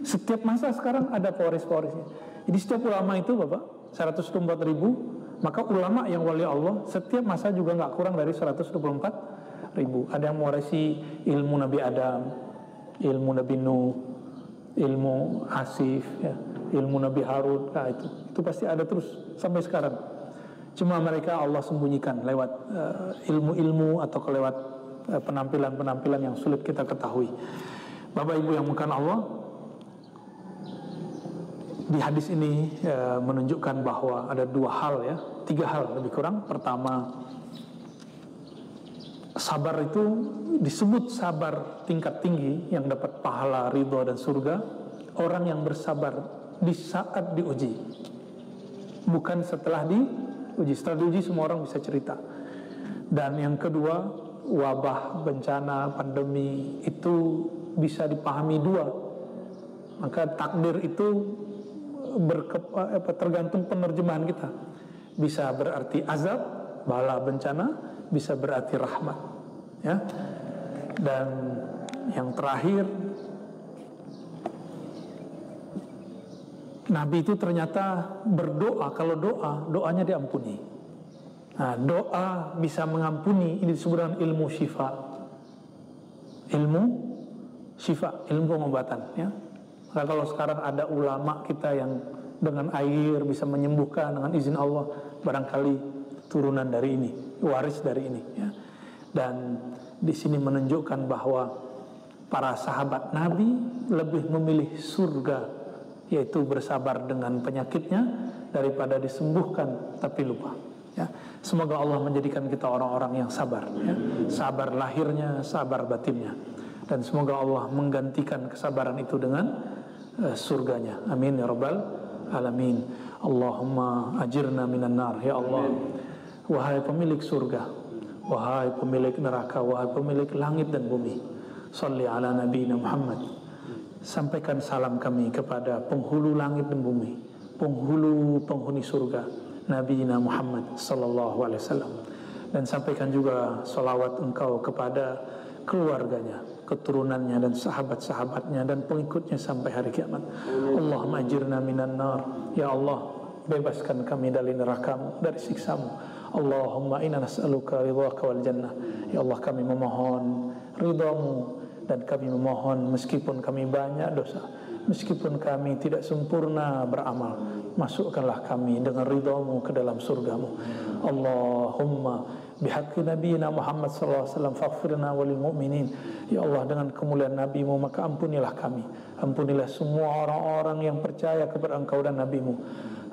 Setiap masa sekarang ada pewaris-pewarisnya. Jadi setiap ulama itu Bapak 124.000, maka ulama yang wali Allah setiap masa juga nggak kurang dari 124.000. Ada yang mewarisi ilmu Nabi Adam, ilmu Nabi Nuh, ilmu Asif, ya, ilmu Nabi Harun. Nah, itu pasti ada terus sampai sekarang. Cuma mereka Allah sembunyikan lewat ilmu-ilmu atau lewat penampilan-penampilan yang sulit kita ketahui. Bapak Ibu yang bukan Allah, di hadis ini menunjukkan bahwa ada dua hal, ya, tiga hal lebih kurang. Pertama, sabar itu disebut sabar tingkat tinggi yang dapat pahala, ridho dan surga. Orang yang bersabar di saat diuji, bukan setelah diuji. Setelah diuji semua orang bisa cerita. Dan yang kedua, wabah, bencana, pandemi itu bisa dipahami dua. Maka takdir itu tergantung penerjemahan kita. Bisa berarti azab, bala, bencana, bisa berarti rahmat, ya. Dan yang terakhir, Nabi itu ternyata berdoa. Kalau doanya diampuni. Nah, doa bisa mengampuni. Ini disebut dengan ilmu syifa. Ilmu syifa, ilmu pengobatan, ya. Maka kalau sekarang ada ulama kita yang dengan air bisa menyembuhkan dengan izin Allah, barangkali turunan dari ini, waris dari ini, ya. Dan di sini menunjukkan bahwa para sahabat Nabi lebih memilih surga, yaitu bersabar dengan penyakitnya daripada disembuhkan tapi lupa, ya. Semoga Allah menjadikan kita orang-orang yang sabar, ya. Sabar lahirnya, sabar batinnya. Dan semoga Allah menggantikan kesabaran itu dengan surganya. Amin ya rabbal alamin. Allahumma ajirna minan nar, ya Allah. Wahai pemilik surga, wahai pemilik neraka, wahai pemilik langit dan bumi, sholli ala nabiyina Muhammad. Sampaikan salam kami kepada penghulu langit dan bumi, penghuni surga, Nabi Muhammad sallallahu alaihi wasallam. Dan sampaikan juga salawat engkau kepada keluarganya, keturunannya dan sahabat-sahabatnya dan pengikutnya sampai hari kiamat. Allahumma ajirna minan nar, ya Allah, bebaskan kami dari neraka-Mu, dari siksa-Mu. Allahumma inna nas'aluka ridhaka wal jannah. Ya Allah, kami memohon ridha-Mu, dan kami memohon meskipun kami banyak dosa, meskipun kami tidak sempurna beramal, masukkanlah kami dengan ridha-Mu ke dalam surga-Mu. Allahumma bihaqqi nabiyina Muhammad sallallahu alaihi wasallam faghfirna walil mu'minin. Ya Allah, dengan kemuliaan Nabi-Mu maka ampunilah kami, ampunilah semua orang-orang yang percaya kepada Engkau dan Nabi-Mu.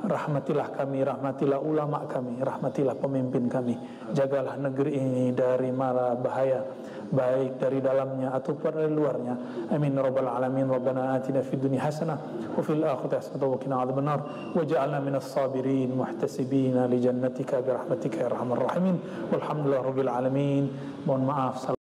Rahmatilah kami, rahmatilah ulama kami, rahmatilah pemimpin kami. Jagalah negeri ini dari mara bahaya, baik dari dalamnya ataupun dari luarnya. Amin rabbal alamin. Rabbana atina fid dunya hasanah wa fil akhirati hasanah wa qina adzabannar waj'alna minas sabirin muhtasibina li jannatika bi rahmatika ya arhamar rahimin. Walhamdulillahi rabbil alamin. Mohon maaf.